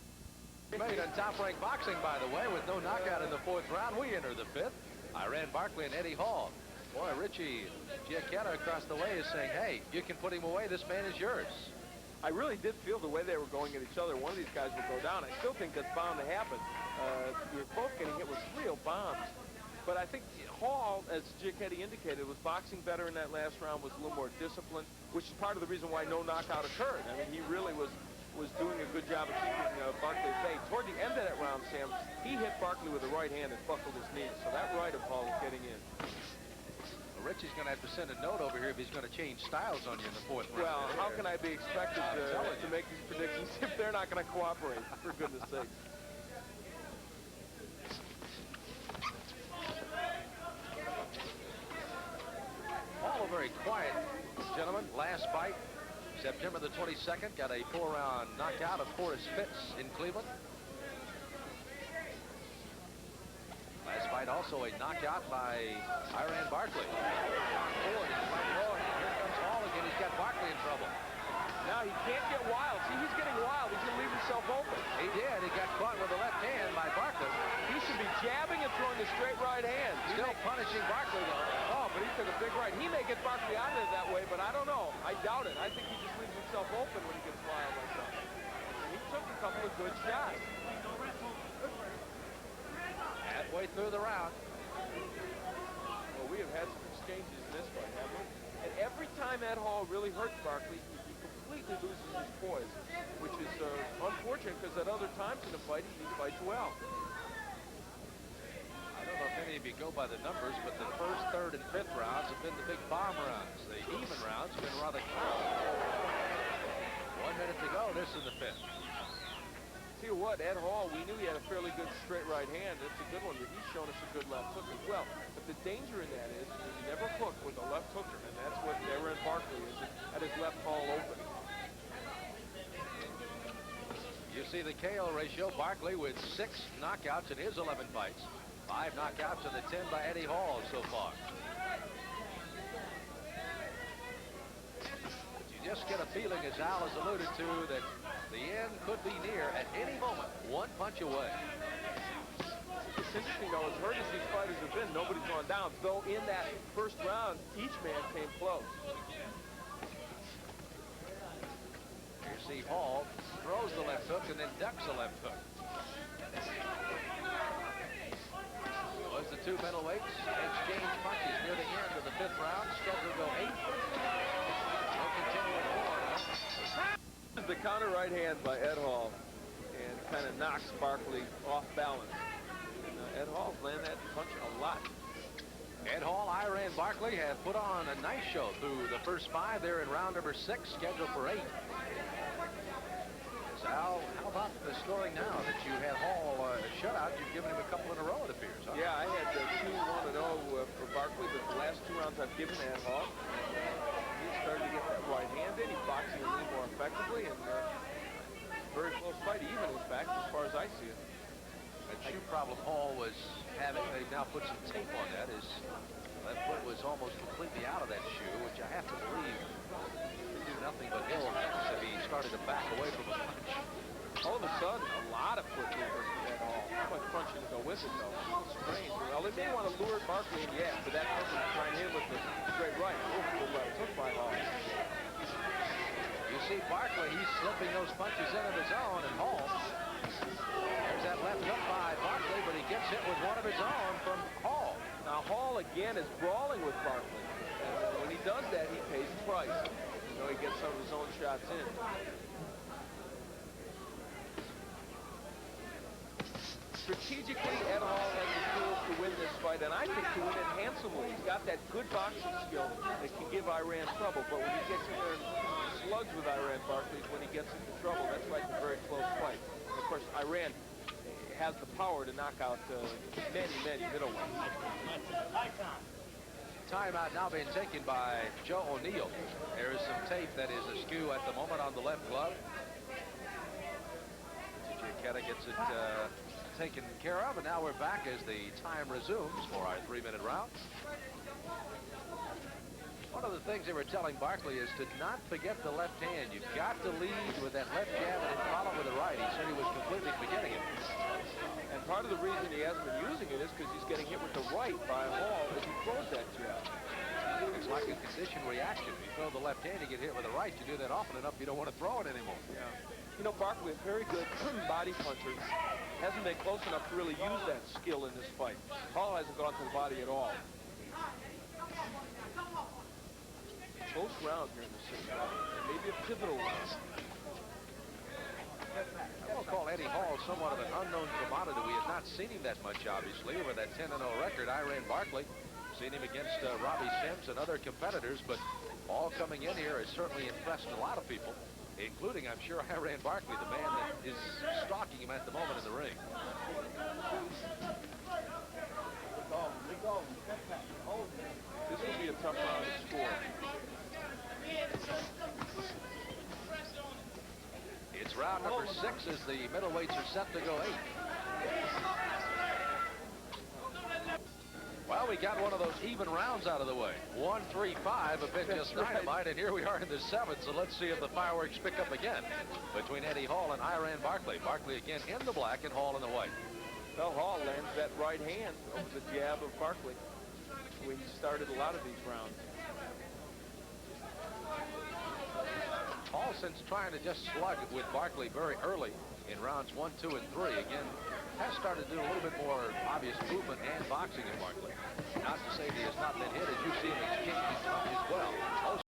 made on Top Rank Boxing, by the way, with no knockout in the 4th round. We enter the 5th. Iran Barkley and Eddie Hall. Boy, Richie Giacchetta across the way is saying, hey, you can put him away. This man is yours. I really did feel the way they were going at each other. One of these guys would go down. I still think that's bound to happen. We were both getting hit with real bombs. But I think Hall, as Giacchetti indicated, was boxing better in that last round, was a little more disciplined, which is part of the reason why no knockout occurred. I mean, he really was doing a good job of keeping Barkley at bay. Toward the end of that round, Sam, he hit Barkley with the right hand and buckled his knees. So that right of Hall is getting in. Well, Richie's going to have to send a note over here if he's going to change styles on you in the fourth round. Well, how can I be expected to make these predictions if they're not going to cooperate, for goodness sake? All a very quiet gentleman. Last fight, September the 22nd, got a 4-round knockout of Forrest Fitz in Cleveland. Last fight also a knockout by Iran Barkley. Ford is fighting Lord. Here comes Hall again. He's got Barkley in trouble. Now he can't get wild. See, he's getting wild. He's going to leave himself open. He did. He got caught with the left hand by Barkley. He should be jabbing and throwing the straight right hand. Still punishing Barkley, though. Oh, but he took a big right. He may get Barkley out of it that way, but I don't know. I doubt it. I think he just leaves himself open when he gets wild like that. And he took a couple of good shots. Halfway through the round. Well, we have had some exchanges in this fight, haven't we? And every time Ed Hall really hurts Barkley, he completely loses his poise, which is unfortunate because at other times in the fight, he fights well. I don't know if any of you go by the numbers, but the first, third, and fifth rounds have been the big bomb rounds. The even rounds have been rather close. 1 minute to go. This is the fifth. See what, Ed Hall, we knew he had a fairly good straight right hand. It's a good one, but he's shown us a good left hook as well. But the danger in that is you never hook with a left hooker, and that's what Aaron Barkley is at his left Hall open. You see the KO ratio. Barkley with 6 knockouts in his 11 fights. 5 knockouts in the 10 by Eddie Hall so far. But you just get a feeling, as Al has alluded to, that the end could be near at any moment. 1 punch away. It's interesting, though, as hurt as these fighters have been, nobody's gone down. Though in that first round, each man came close. You see Hall throws the left hook and then ducks the left hook. Was the 2 middleweights exchange punches near the end of the 5th round. Scheduled to go 8. No continuing forward. The counter right hand by Ed Hall and kind of knocks Barkley off balance. And Ed Hall's landed that punch a lot. Ed Hall, Iran Barkley have put on a nice show through the first 5. They're in round number 6, scheduled for 8. Al, how about the scoring now that you had Hall shut out? You've given him a couple in a row, it appears. Huh? Yeah, I had 2-1-0 for Barkley, but the last 2 rounds I've given Ed Hall. He's starting to get that right hand in. He's boxing a little more effectively, and very close fight, even in fact, as far as I see it. That shoe problem Hall was having, they've now put some tape on that. His left foot was almost completely out of that shoe, which I have to believe would do nothing but ill if he started to back away from a punch. All of a sudden, a lot of foot movement at all. How much punching to go with it, though? It's strange. Well, they may want to lure Barkley in, yeah, for that purpose, try and hit him with the straight right. Oh, good left hook by Hall. You see Barkley, he's slipping those punches in of his own, and Hall. There's that left hook by Barkley, but he gets hit with one of his own from Hall. Now, Hall, again, is brawling with Barkley. And when he does that, he pays the price. You know, he gets some of his own shots in. Strategically, Ed Hall has the tools to win this fight, and I think to win it handsomely. He's got that good boxing skill that can give Iran trouble, but when he gets in there and slugs with Iran Barkley is when he gets into trouble. That's why it's a very close fight. And of course, Iran has the power to knock out many, many middleweights. Timeout now being taken by Joe O'Neill. There is some tape that is askew at the moment on the left glove. Giacchetta gets it taken care of, and now we're back as the time resumes for our 3-minute round. One of the things they were telling Barkley is to not forget the left hand. You've got to lead with that left jab and then follow with the right. He said he was completely forgetting it. And part of the reason he hasn't been using it is because he's getting hit with the right by Hall as he throws that jab. like a conditioned reaction. You throw the left hand, you get hit with the right. You do that often enough, you don't want to throw it anymore. Yeah. You know, Barkley, a very good body puncher, hasn't been close enough to really use that skill in this fight. Hall hasn't gone to the body at all. Close round here in the 6th round, and maybe a pivotal round. I will call Eddie Hall somewhat of an unknown commodity. We have not seen him that much, obviously, over that 10-0 record. Iran Barkley, seen him against Robbie Sims and other competitors, but Hall coming in here has certainly impressed a lot of people, including, I'm sure, Iran Barkley, the man that is stalking him at the moment in the ring. This will be a tough round to score. It's round number 6 as the middleweights are set to go 8. Well, we got one of those even rounds out of the way. 1-3-5, a bit just dynamite, and here we are in the 7th, so let's see if the fireworks pick up again between Eddie Hall and Iran Barkley. Barkley again in the black and Hall in the white. Well, Hall lands that right hand over the jab of Barkley. He started a lot of these rounds. Hall, since trying to just slug with Barkley very early in rounds 1, 2, and 3, again, has started to do a little bit more obvious movement and boxing in Barkley. Not to say that he has not been hit, as you see him exchanging punches well. Most